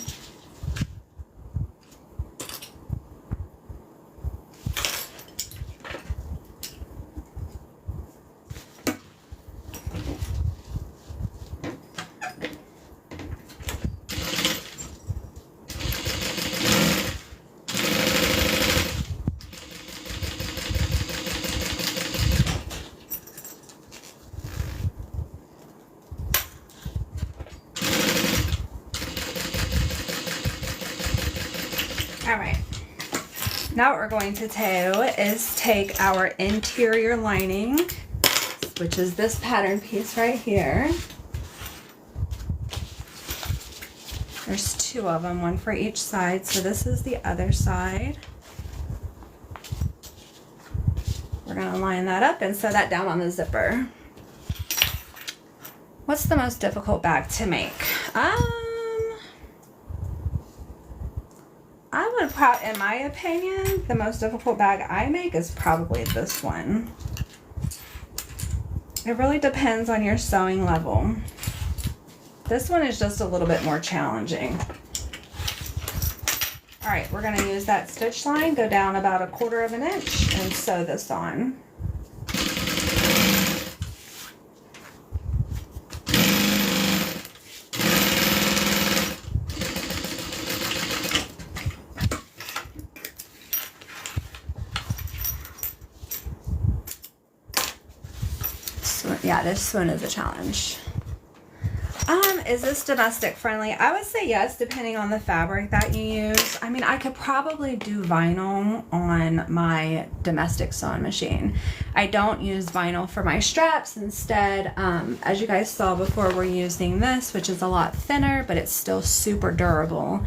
All right, now what we're going to do is take our interior lining which is this pattern piece right here. There's two of them, one for each side. So this is the other side. We're gonna line that up and sew that down on the zipper. What's the most difficult bag to make? I would probably, in my opinion, the most difficult bag I make is probably this one. It really depends on your sewing level. This one is just a little bit more challenging. All right, we're gonna use that stitch line, go down about 1/4 of an inch and sew this on. So, yeah, this one is a challenge. Is this domestic friendly? I would say yes, depending on the fabric that you use. I mean, I could probably do vinyl on my domestic sewing machine. I don't use vinyl for my straps. Instead, as you guys saw before, we're using this, which is a lot thinner, but it's still super durable.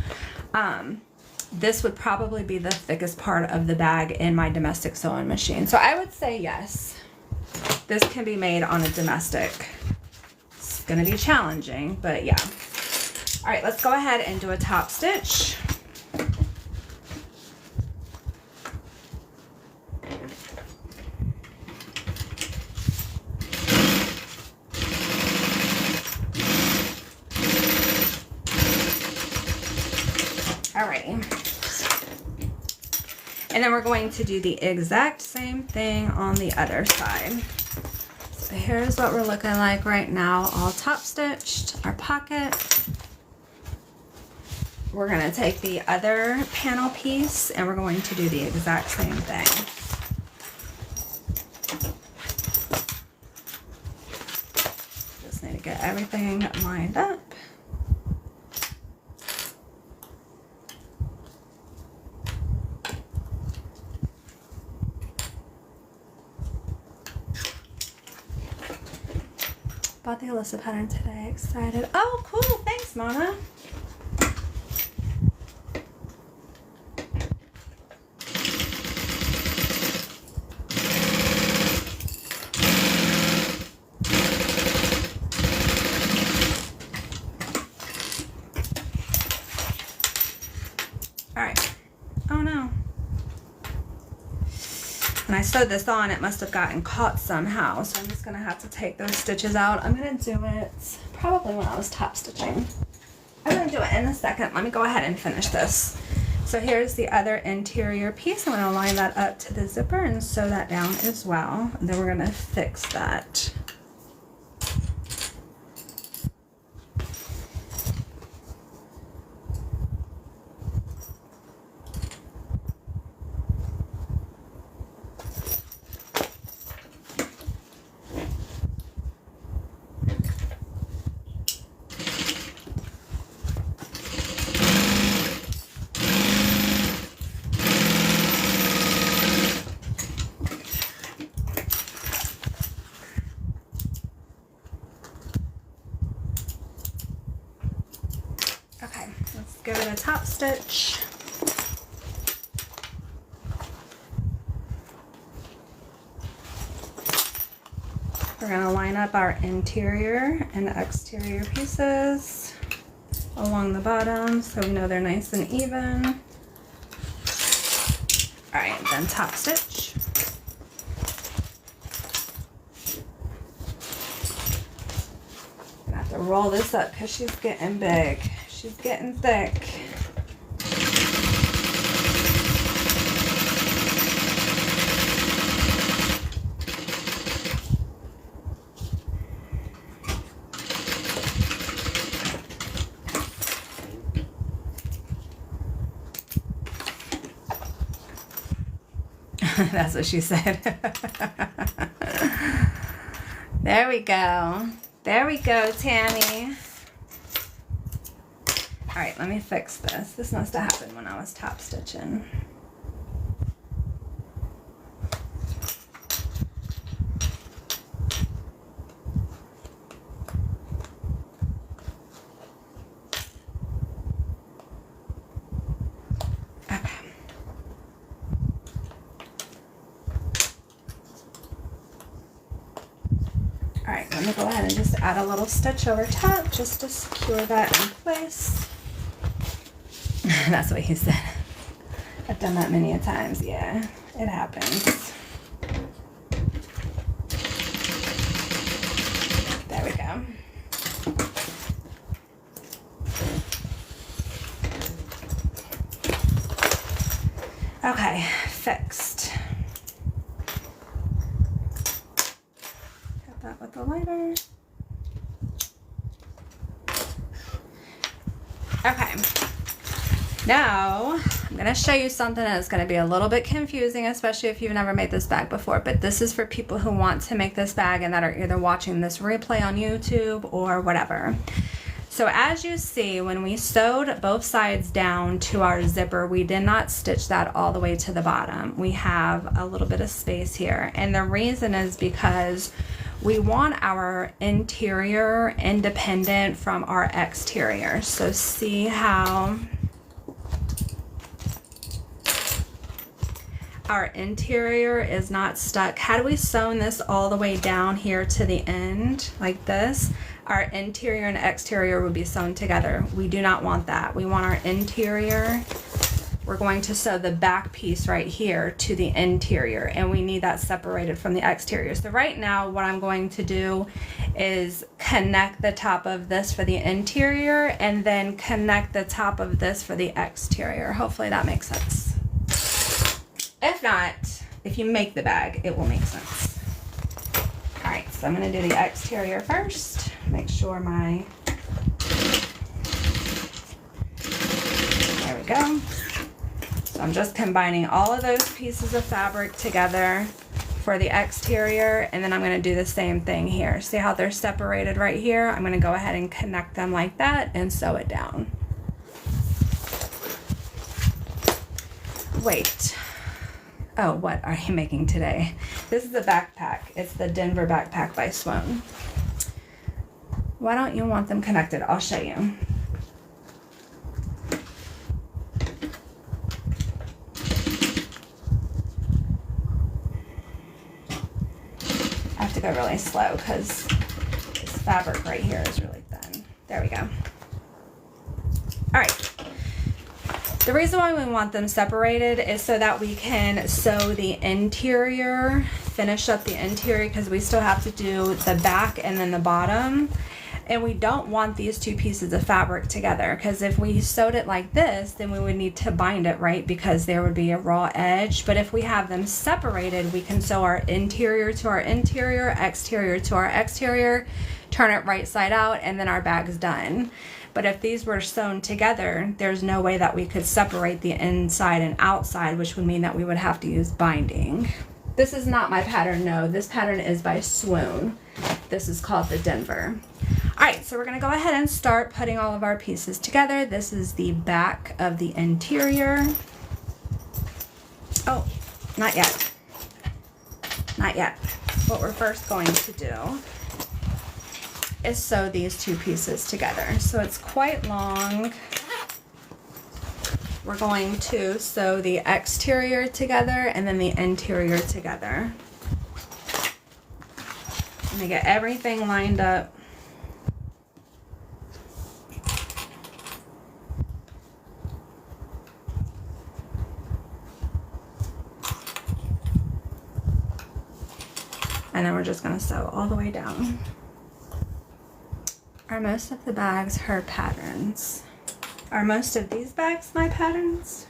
This would probably be the thickest part of the bag in my domestic sewing machine. So I would say yes, this can be made on a domestic. Going to be challenging, but yeah. All right, let's go ahead and do a top stitch. All right. And then we're going to do the exact same thing on the other side. Here's what we're looking like right now, all top stitched, our pocket. We're going to take the other panel piece and we're going to do the exact same thing. Just need to get everything lined up. Bought the Alyssa pattern today. Excited. Oh, cool. Thanks, Mona. All right. Oh, no. When I sewed this on, it must have gotten caught somehow, so I'm just going to have to take those stitches out. I'm going to do it probably when I was top stitching. I'm going to do it in a second. Let me go ahead and finish this. So here's the other interior piece. I'm going to line that up to the zipper and sew that down as well. And then we're going to fix that. Give it a top stitch. We're going to line up our interior and exterior pieces along the bottom so we know they're nice and even. All right, then top stitch. I'm going to have to roll this up because she's getting big. She's getting thick. That's what she said. There we go. There we go, Tammy. All right, let me fix this. This must have happened when I was top stitching. All right, let me go ahead and just add a little stitch over top just to secure that in place. That's what he said. I've done that many a times. Yeah, it happens. There we go. Okay, fixed. Hit that with the lighter. Okay. Now, I'm going to show you something that's going to be a little bit confusing, especially if you've never made this bag before, but this is for people who want to make this bag and that are either watching this replay on YouTube or whatever. So as you see, when we sewed both sides down to our zipper, we did not stitch that all the way to the bottom. We have a little bit of space here, and the reason is because we want our interior independent from our exterior. So see how our interior is not stuck. Had we sewn this all the way down here to the end like this, our interior and exterior would be sewn together. We do not want that. We want our interior. We're going to sew the back piece right here to the interior, and we need that separated from the exterior. So right now what I'm going to do is connect the top of this for the interior and then connect the top of this for the exterior. Hopefully that makes sense. If not, if you make the bag, it will make sense. All right, so I'm going to do the exterior first. Make sure my, there we go. So I'm just combining all of those pieces of fabric together for the exterior, and then I'm going to do the same thing here. See how they're separated right here? I'm going to go ahead and connect them like that and sew it down. Wait. Oh, what are you making today? This is a backpack. It's the Denver backpack by Swoon. Why don't you want them connected? I'll show you. I have to go really slow because this fabric right here is really thin. There we go. All right. The reason why we want them separated is so that we can sew the interior, finish up the interior, because we still have to do the back and then the bottom. And we don't want these two pieces of fabric together, because if we sewed it like this, then we would need to bind it, right? Because there would be a raw edge. But if we have them separated, we can sew our interior to our interior, exterior to our exterior, turn it right side out, and then our bag's done. But if these were sewn together, there's no way that we could separate the inside and outside, which would mean that we would have to use binding. This is not my pattern, no. This pattern is by Swoon. This is called the Denver. All right, so we're gonna go ahead and start putting all of our pieces together. This is the back of the interior. Oh, not yet. Not yet. What we're first going to do is sew these two pieces together. So it's quite long. We're going to sew the exterior together and then the interior together. Let me get everything lined up. And then we're just going to sew all the way down. Are most of the bags her patterns? Are most of these bags my patterns?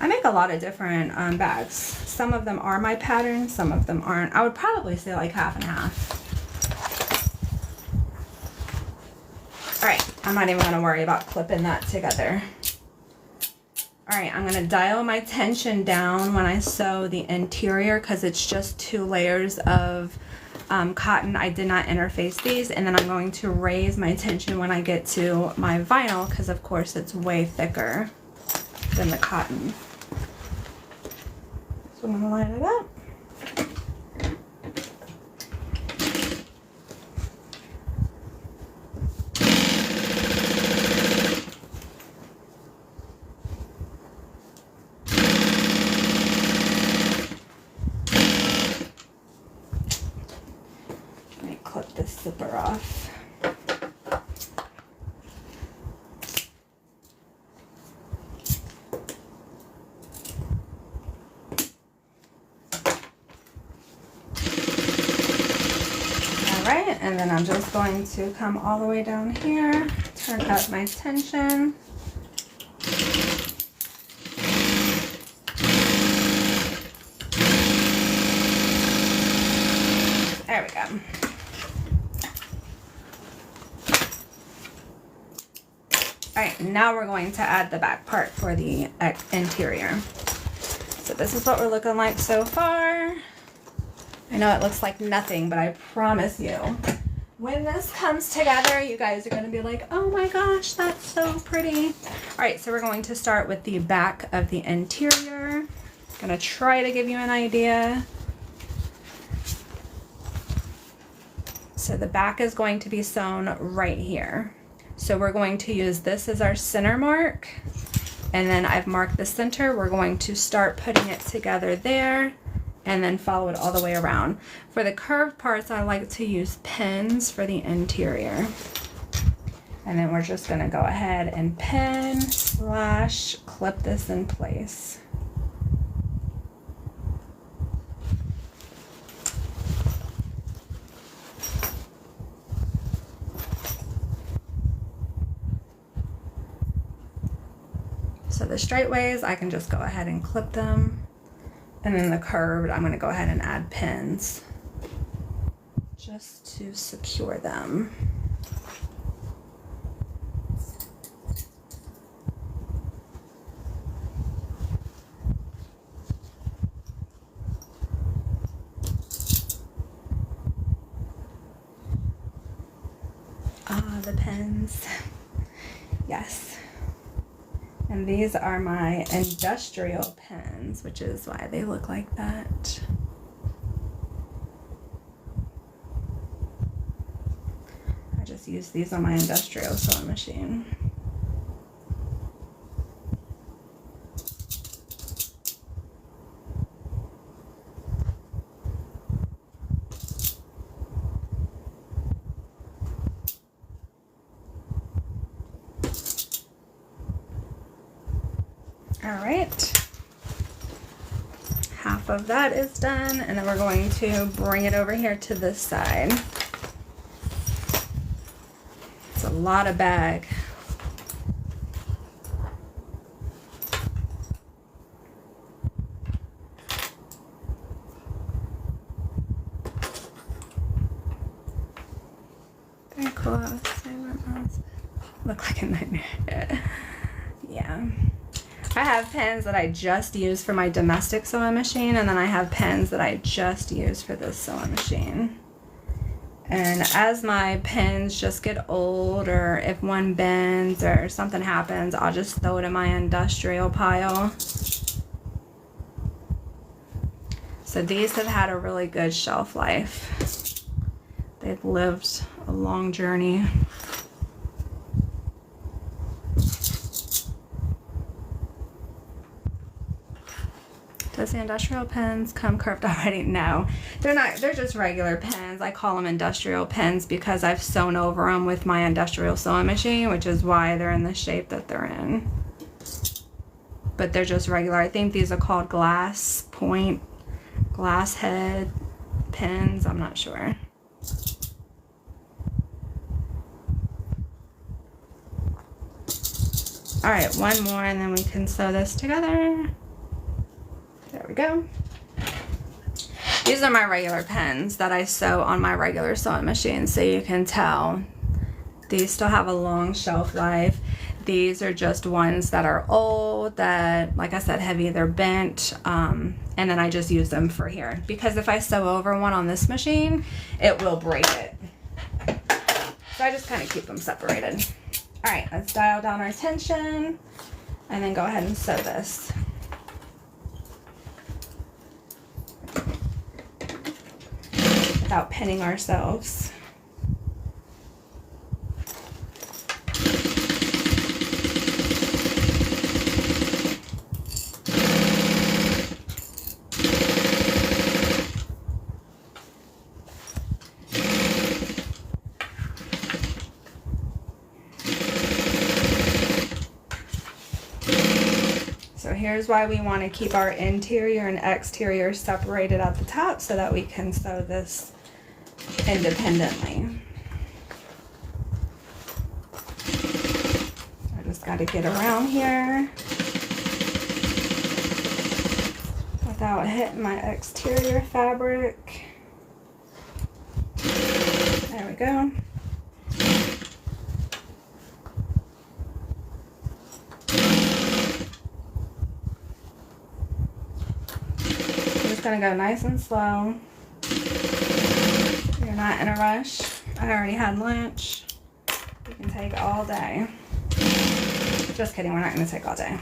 I make a lot of different bags. Some of them are my patterns, some of them aren't. I would probably say like half and half. All right, I'm not even gonna worry about clipping that together. All right, I'm gonna dial my tension down when I sew the interior because it's just 2 layers of cotton. I did not interface these, and then I'm going to raise my tension when I get to my vinyl because of course it's way thicker than the cotton. So I'm gonna line it up. zipper off. Alright, and then I'm just going to come all the way down here, turn up my tension. There we go. Alright, now we're going to add the back part for the interior. So this is what we're looking like so far. I know it looks like nothing, but I promise you, when this comes together, you guys are going to be like, oh my gosh, that's so pretty. Alright, so we're going to start with the back of the interior. I'm going to try to give you an idea. So the back is going to be sewn right here. So we're going to use this as our center mark. And then I've marked the center. We're going to start putting it together there and then follow it all the way around. For the curved parts, I like to use pins for the interior. And then we're just going to go ahead and pin / clip this in place. So the straight ways, I can just go ahead and clip them. And then the curved, I'm going to go ahead and add pins just to secure them. Ah, the pins. Yes. And these are my industrial pins, which is why they look like that. I just use these on my industrial sewing machine. All right, half of that is done, and then we're going to bring it over here to this side. It's a lot of bag. Very cool. Look like a nightmare. Yeah. I have pins that I just use for my domestic sewing machine, and then I have pins that I just use for this sewing machine. And as my pins just get old, or if one bends or something happens, I'll just throw it in my industrial pile. So these have had a really good shelf life. They've lived a long journey. Does the industrial pins come curved already? No, they're not. They're just regular pins. I call them industrial pins because I've sewn over them with my industrial sewing machine, which is why they're in the shape that they're in. But they're just regular. I think these are called glass head pins. I'm not sure. All right, one more and then we can sew this together. There we go. These are my regular pens that I sew on my regular sewing machine, so you can tell these still have a long shelf life. These are just ones that are old, that, like I said, have either bent, and then I just use them for here. Because if I sew over one on this machine, it will break it. So I just kind of keep them separated. All right, let's dial down our tension and then go ahead and sew this. Without pinning ourselves. here's why we want to keep our interior and exterior separated at the top so that we can sew this independently. I just got to get around here without hitting my exterior fabric. There we go. Gonna go nice and slow. You're not in a rush. I already had lunch. You can take all day. Just kidding, we're not gonna take all day.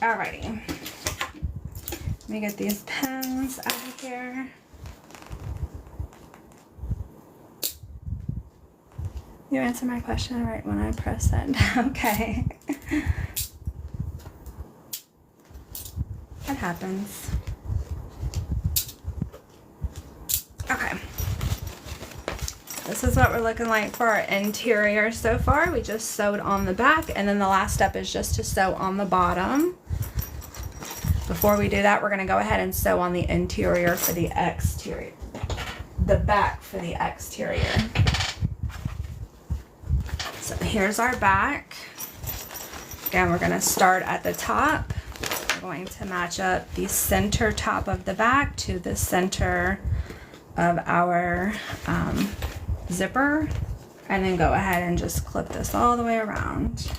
Alrighty. Let me get these pens out of here. You answered my question right when I press send. Okay. It happens. Okay. This is what we're looking like for our interior so far. We just sewed on the back, and then the last step is just to sew on the bottom. Before we do that, we're going to go ahead and sew on the interior for the exterior. The back for the exterior. So here's our back. Again, we're going to start at the top. Going to match up the center top of the back to the center of our zipper, and then go ahead and just clip this all the way around.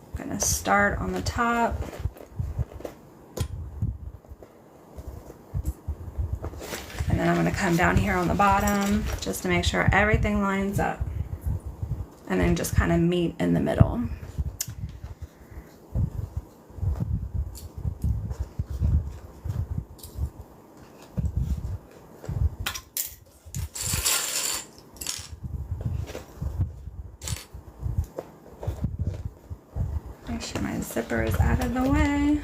I'm going to start on the top, and then I'm going to come down here on the bottom just to make sure everything lines up, and then just kind of meet in the middle. Make sure my zipper is out of the way.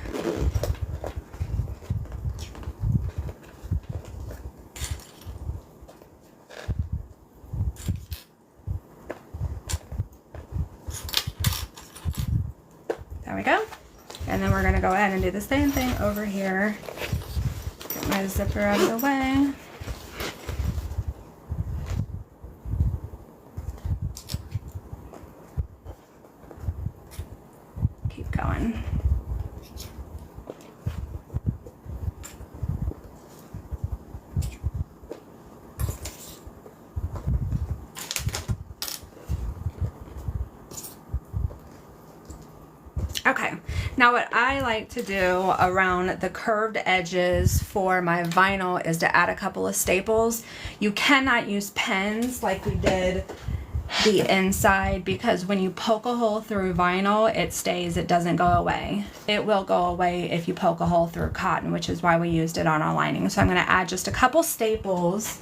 There we go. And then we're going to go ahead and do the same thing over here. Get my zipper out of the way. Keep going. Okay, now what I like to do around the curved edges for my vinyl is to add a couple of staples. You cannot use pens like we did the inside, because when you poke a hole through vinyl, it stays, it doesn't go away. It will go away if you poke a hole through cotton, which is why we used it on our lining. So I'm going to add just a couple staples.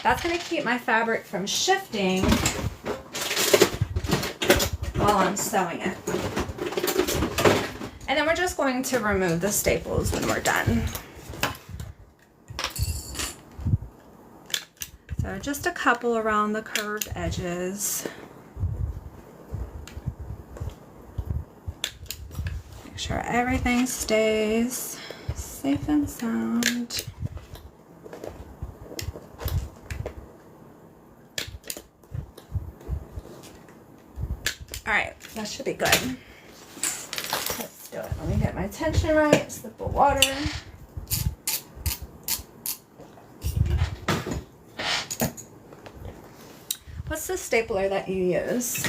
That's going to keep my fabric from shifting while I'm sewing it. And then we're just going to remove the staples when we're done. So just a couple around the curved edges. Make sure everything stays safe and sound. All right, that should be good. Let's do it. Let me get my tension right, sip of water. What's the stapler that you use?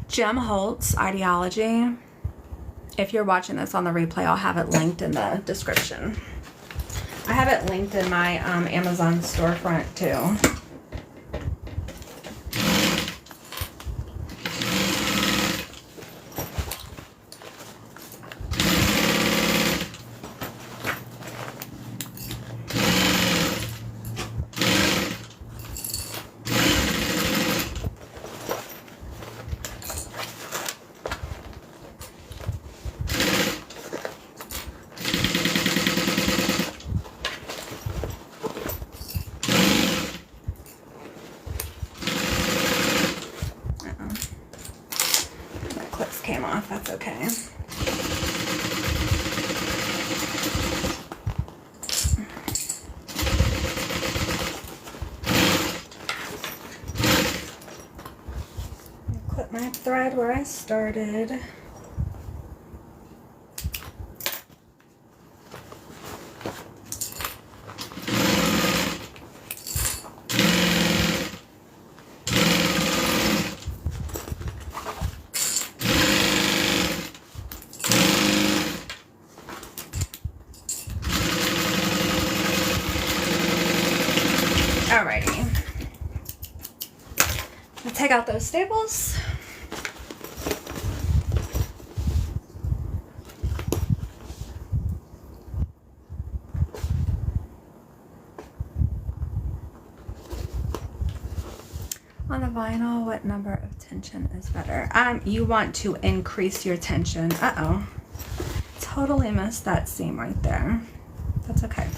Jim Holt's Ideology. If you're watching this on the replay, I'll have it linked in the description. I have it linked in my Amazon storefront too. off, that's okay. Clip my thread where I started. Alrighty. I'll take out those staples. On the vinyl, what number of tension is better? You want to increase your tension. Uh-oh. Totally missed that seam right there. That's okay.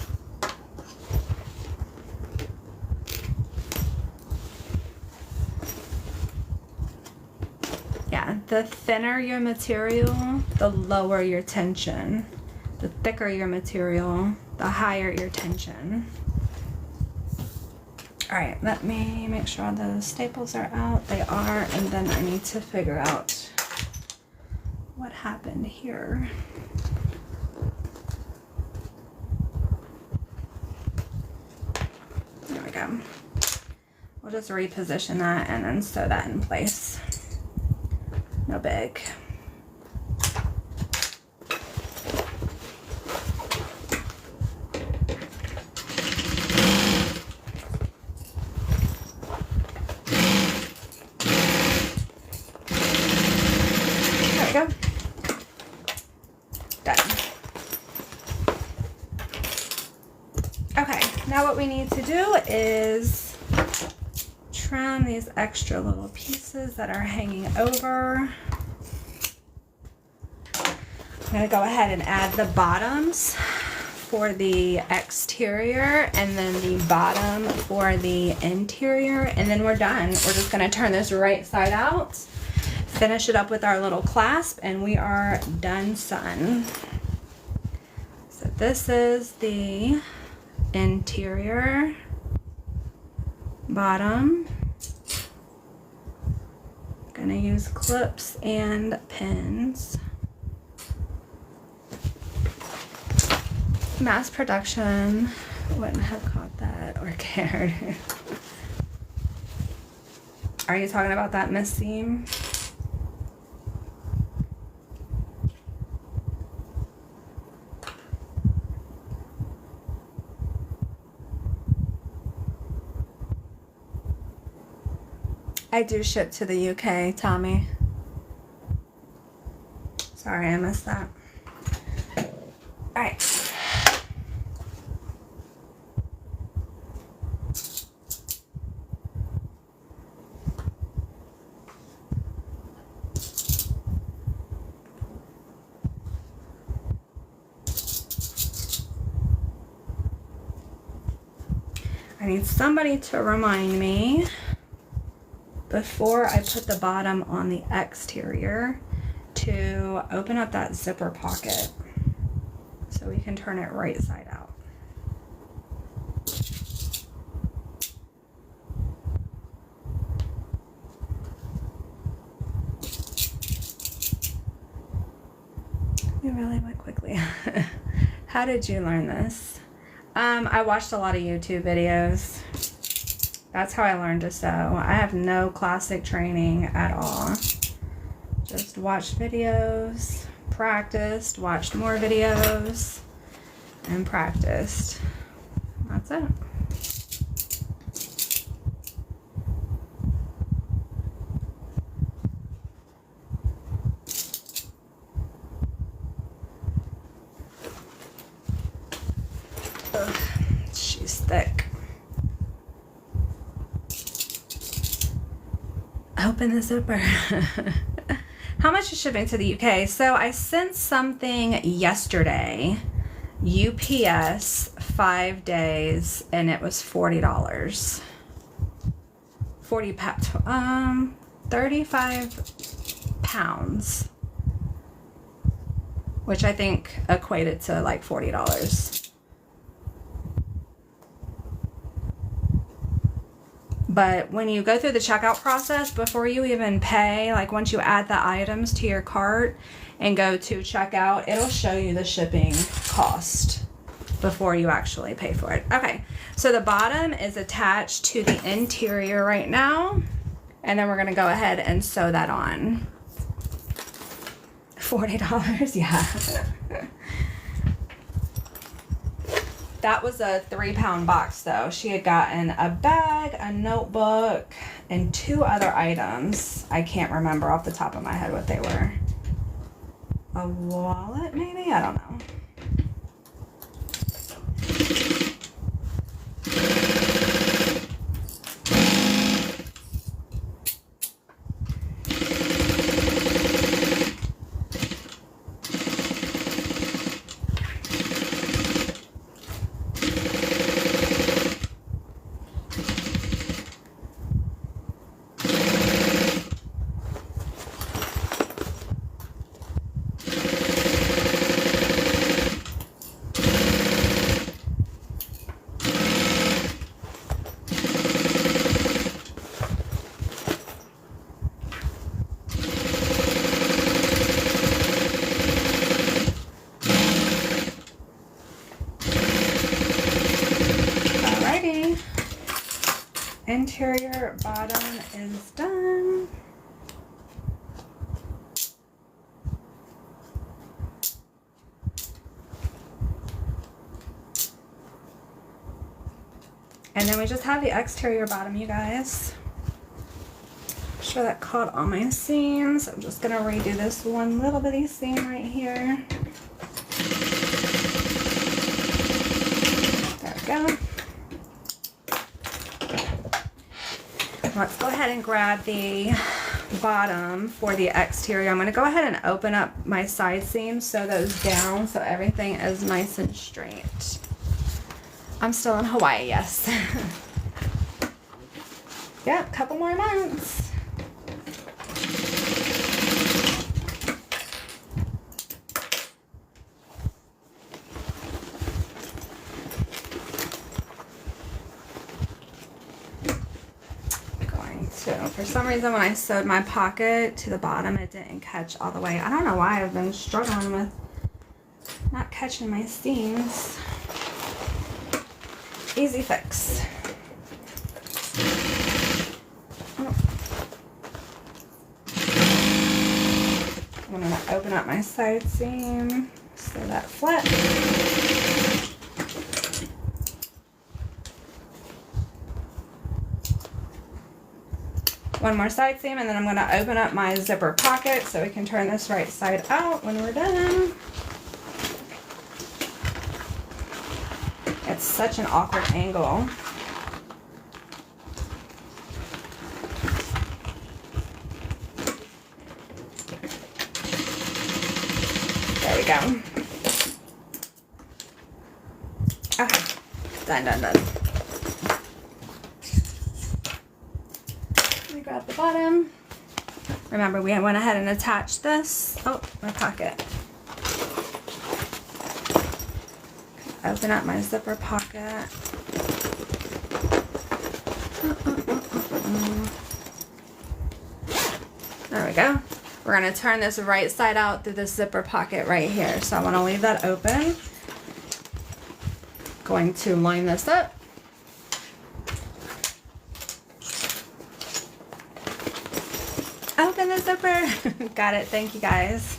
Yeah, the thinner your material, the lower your tension. The thicker your material, the higher your tension. All right, let me make sure those staples are out. They are, and then I need to figure out what happened here. There we go. We'll just reposition that and then sew that in place. No big. There we go. Done. Okay, now what we need to do is trim these extra little pieces that are hanging over. I'm going to go ahead and add the bottoms for the exterior and then the bottom for the interior, and then we're done. We're just going to turn this right side out, finish it up with our little clasp, and we are done, son. So this is the interior bottom. Gonna use clips and pins. Mass production wouldn't have caught that or cared. Are you talking about that miss seam? I do ship to the UK, Tommy. Sorry, I missed that. All right. I need somebody to remind me before I put the bottom on the exterior to open up that zipper pocket so we can turn it right side out. We really went quickly. How did you learn this? I watched a lot of YouTube videos. That's how I learned to sew. I have no classic training at all. Just watched videos, practiced, watched more videos, and practiced. That's it. Ugh, she's thick. Open the zipper. How much is shipping to the UK? So I sent something yesterday, UPS, 5 days, and it was $40. 35 pounds. which I think equated to like $40. But when you go through the checkout process, before you even pay, like once you add the items to your cart and go to checkout, it'll show you the shipping cost before you actually pay for it. Okay, so the bottom is attached to the interior right now, and then we're gonna go ahead and sew that on. $40, yeah. That was a 3-pound box though. She had gotten a bag, a notebook, and 2 other items. I can't remember off the top of my head what they were. A wallet maybe? I don't know. Interior bottom is done. And then we just have the exterior bottom, you guys. I'm sure that caught all my seams. I'm just gonna redo this one little bitty seam right here. There we go. Let's go ahead and grab the bottom for the exterior. I'm going to go ahead and open up my side seams, sew those down so everything is nice and straight. I'm still in Hawaii, yes. Yeah, a couple more months. For some reason, when I sewed my pocket to the bottom, it didn't catch all the way. I don't know why I've been struggling with not catching my seams. Easy fix. Oh. I'm going to open up my side seam, sew that flat. One more side seam, and then I'm going to open up my zipper pocket so we can turn this right side out when we're done. It's such an awkward angle. There we go. Okay, done. Grab the bottom. Remember, we went ahead and attached this. Oh, my pocket. Open up my zipper pocket. There we go. We're going to turn this right side out through the zipper pocket right here. So I want to leave that open. Going to line this up. Open the zipper. Got it. Thank you, guys.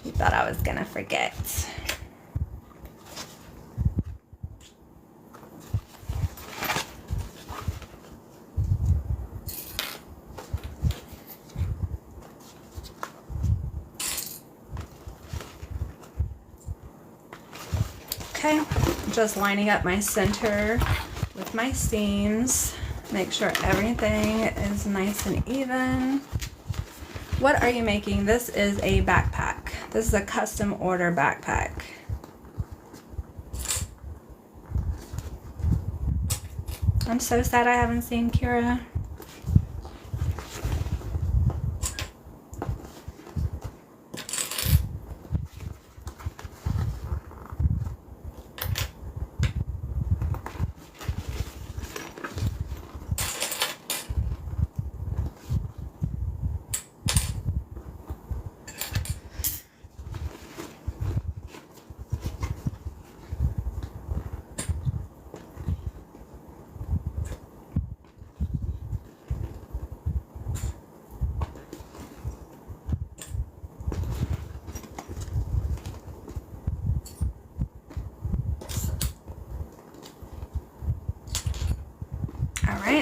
You thought I was gonna forget. Okay, just lining up my center with my seams. Make sure everything is nice and even. What are you making? This is a backpack. This is a custom order backpack. I'm so sad I haven't seen Kira.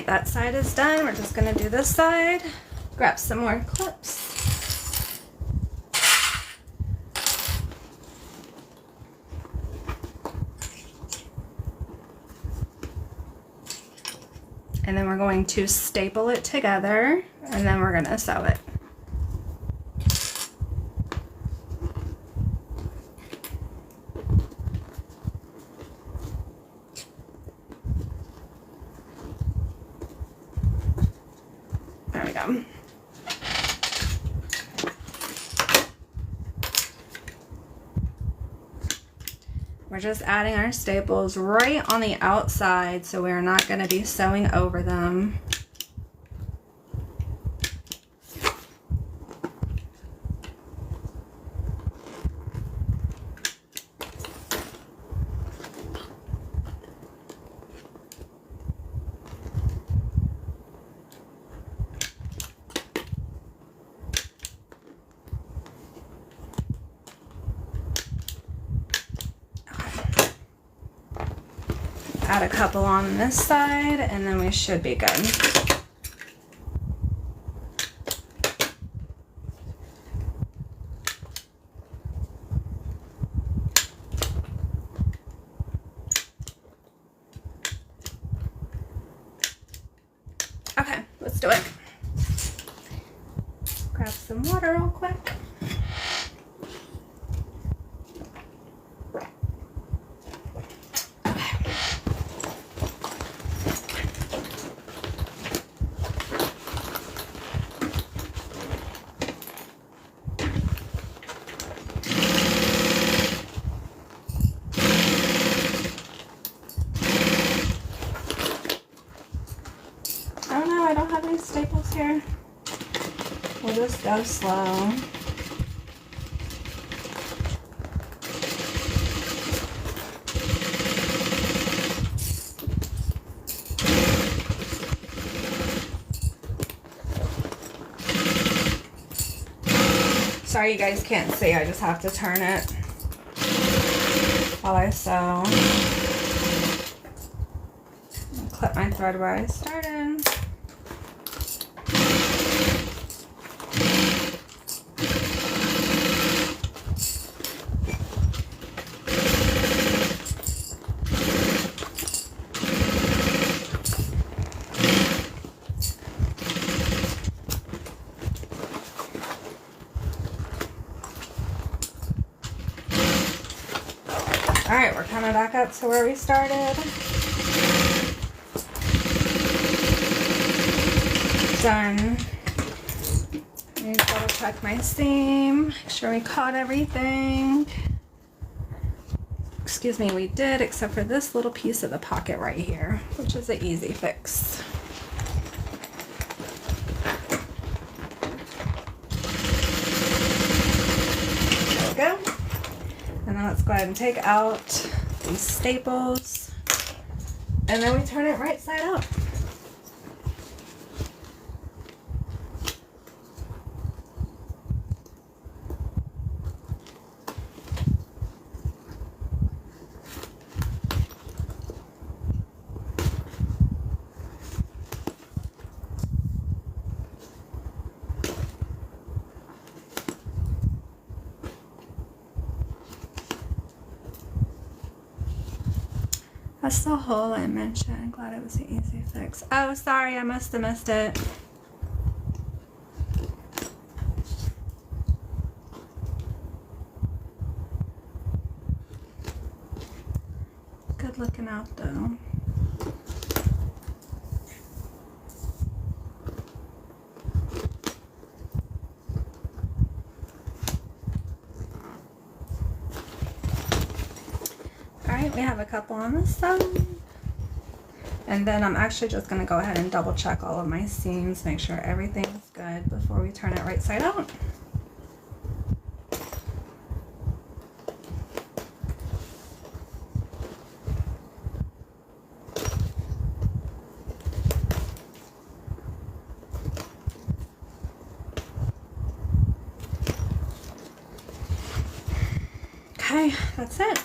right, that side is done. We're just gonna do this side. Grab some more clips. And then we're going to staple it together, and then we're gonna sew it. There we go. We're just adding our staples right on the outside, so we're not going to be sewing over them. Add a couple on this side, and then we should be good. Okay, let's do it. Grab some water real quick. Oh no, I don't have any staples here. We'll just go slow. Sorry you guys can't see, I just have to turn it while I sew. Clip my thread where I started. All right, we're coming back up to where we started. Done. Let me double check my seam, make sure we caught everything. Excuse me, we did, except for this little piece of the pocket right here, which is an easy fix. There we go. And then let's go ahead and take out these staples, and then we turn it right side up. That's the hole I mentioned. Glad it was an easy fix. Oh, sorry, I must have missed it. Good looking out though. We have a couple on this side, and then I'm actually just going to go ahead and double check all of my seams, make sure everything's good before we turn it right side out. Okay, that's it.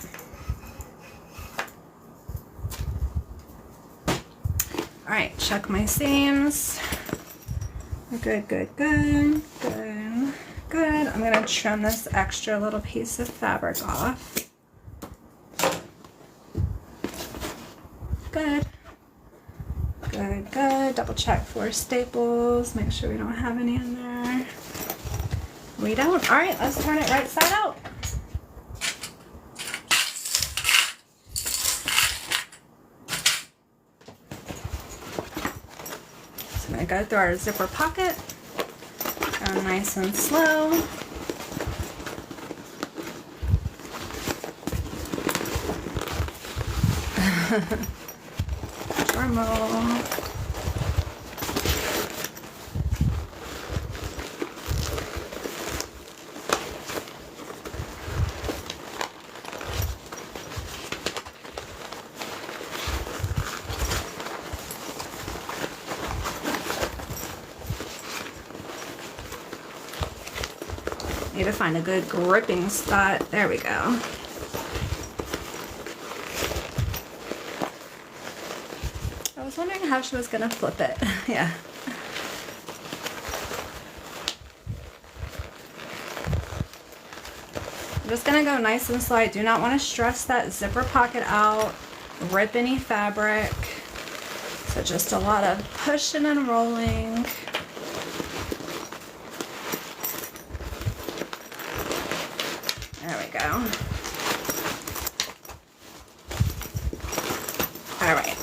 All right, check my seams. Good, good, good, good, good. I'm gonna trim this extra little piece of fabric off. Good. Good, good. Double check for staples. Make sure we don't have any in there. We don't. All right, let's turn it right side out. So I'm going to go through our zipper pocket. Go nice and slow. Normal. Need to find a good gripping spot. There we go. I was wondering how she was gonna flip it. Yeah. I'm just gonna go nice and slow. I do not want to stress that zipper pocket out, rip any fabric. So just a lot of pushing and rolling. There we go. All right.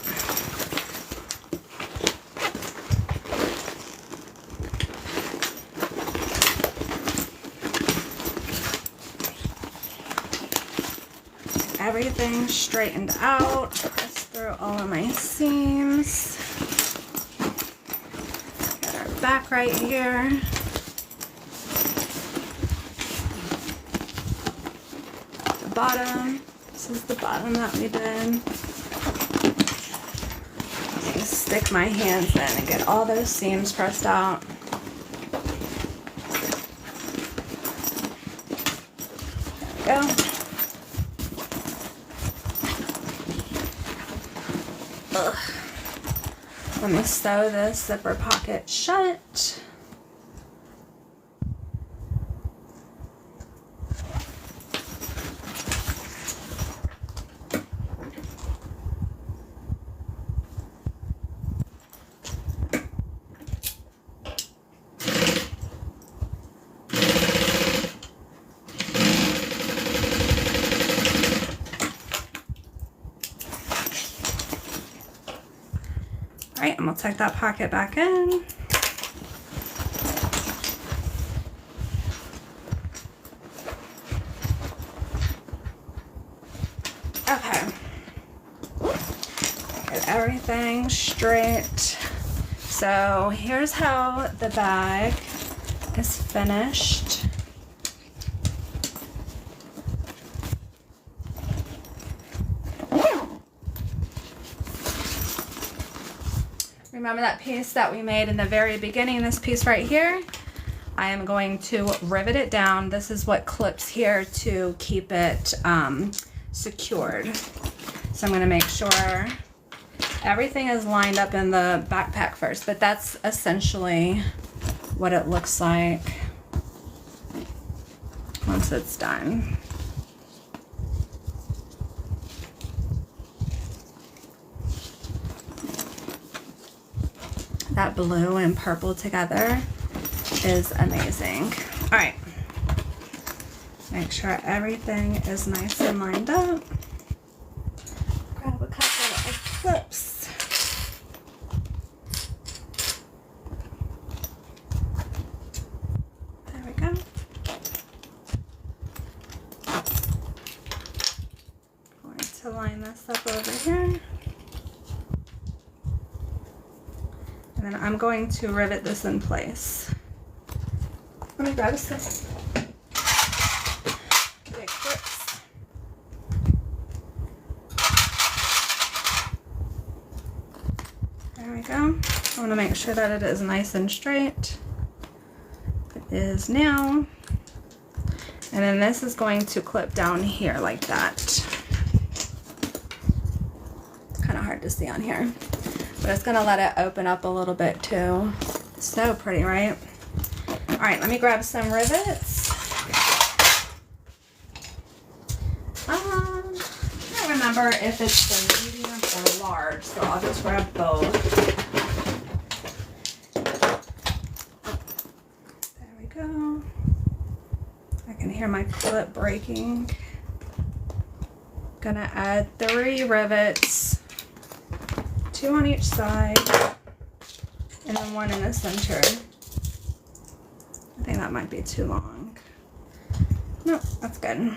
Everything straightened out. Press through all of my seams. Got our back right here. The bottom. This is the bottom that we did. Let me stick my hands in and get all those seams pressed out. There we go. Ugh. Let me sew this zipper pocket shut. Alright, and we'll tuck that pocket back in. Okay. Get everything straight. So here's how the bag is finished. Remember that piece that we made in the very beginning, this piece right here? I am going to rivet it down. This is what clips here to keep it secured. So I'm going to make sure everything is lined up in the backpack first, but that's essentially what it looks like once it's done. That blue and purple together is amazing. All right, make sure everything is nice and lined up. Grab a couple of clips. There we go. Going to line this up over here. And then I'm going to rivet this in place. Let me grab a stick. Big clips. There we go. I want to make sure that it is nice and straight. It is now. And then this is going to clip down here like that. It's kind of hard to see on here. but it's gonna let it open up a little bit too. So pretty, right? All right, let me grab some rivets. I don't remember if it's the medium or large, so I'll just grab both. There we go. I can hear my clip breaking. Gonna add 3 rivets, 2 on each side, and then 1 in the center. I think that might be too long. Nope, that's good.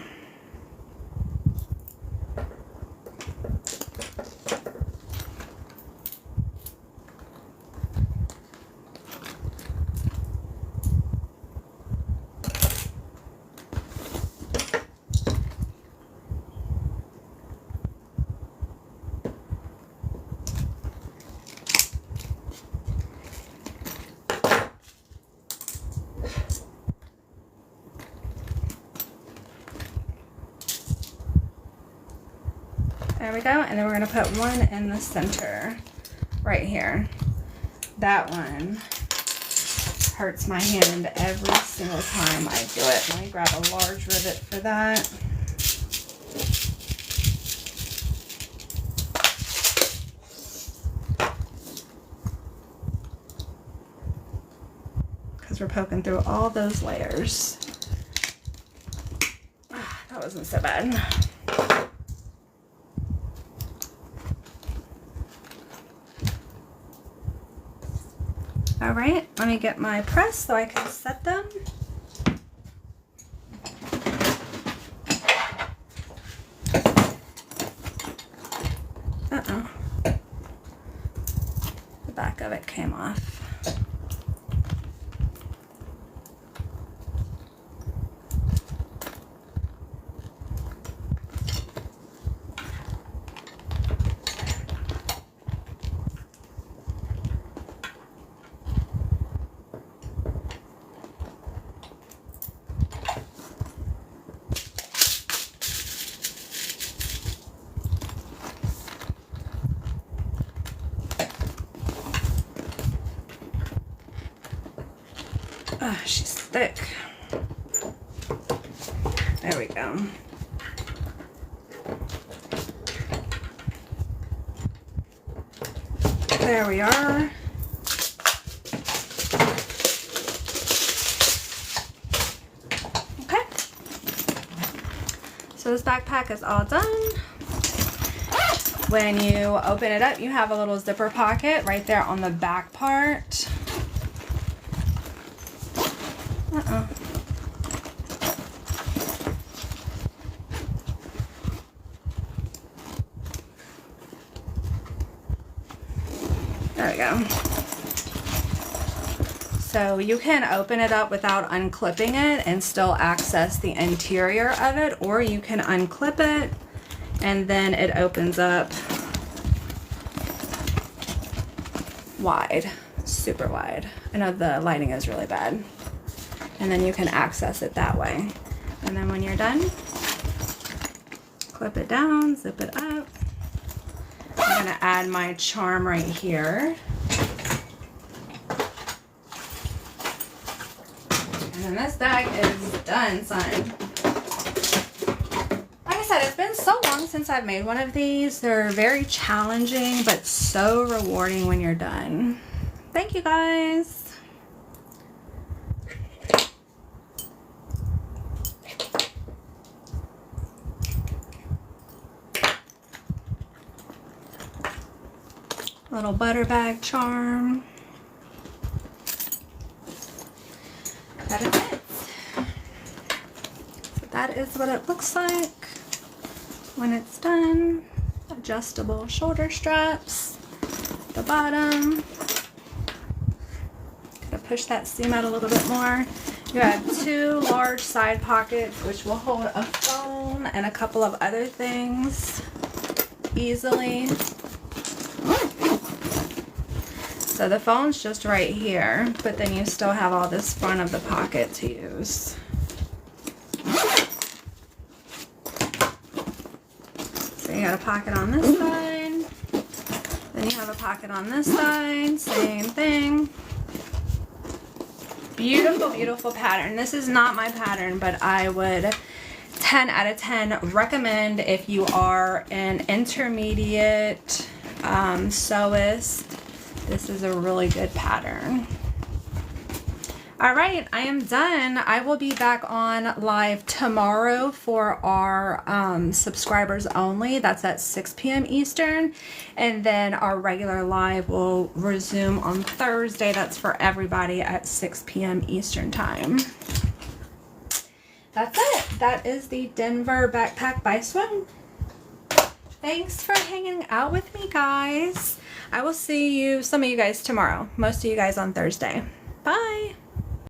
There we go, and then we're going to put 1 in the center, right here. That one hurts my hand every single time I do it. Let me grab a large rivet for that. Because we're poking through all those layers. That wasn't so bad. All right, let me get my press so I can set them. Uh-oh. The back of it came off. Oh, she's thick. There we go. There we are. Okay. So this backpack is all done. When you open it up, you have a little zipper pocket right there on the back part. Uh-oh. There we go. So you can open it up without unclipping it and still access the interior of it, or you can unclip it and then it opens up wide, super wide. I know the lighting is really bad. And then you can access it that way. And then when you're done, clip it down, zip it up. I'm gonna add my charm right here. And then this bag is done, son. Like I said, it's been so long since I've made one of these. They're very challenging, but so rewarding when you're done. Thank you guys. Little butter bag charm. That is it. So that is what it looks like when it's done. Adjustable shoulder straps at the bottom. Gotta push that seam out a little bit more. You have 2 large side pockets which will hold a phone and a couple of other things easily. So the phone's just right here, but then you still have all this front of the pocket to use. So you got a pocket on this side. Then you have a pocket on this side, same thing. Beautiful, beautiful pattern. This is not my pattern, but I would 10 out of 10 recommend if you are an intermediate sewist. This is a really good pattern. All right, I am done. I will be back on live tomorrow for our subscribers only. That's at 6 p.m. Eastern. And then our regular live will resume on Thursday. That's for everybody at 6 p.m. Eastern time. That's it. That is the Denver backpack by Swoon. Thanks for hanging out with me, guys. I will see you, some of you guys tomorrow. Most of you guys on Thursday. Bye.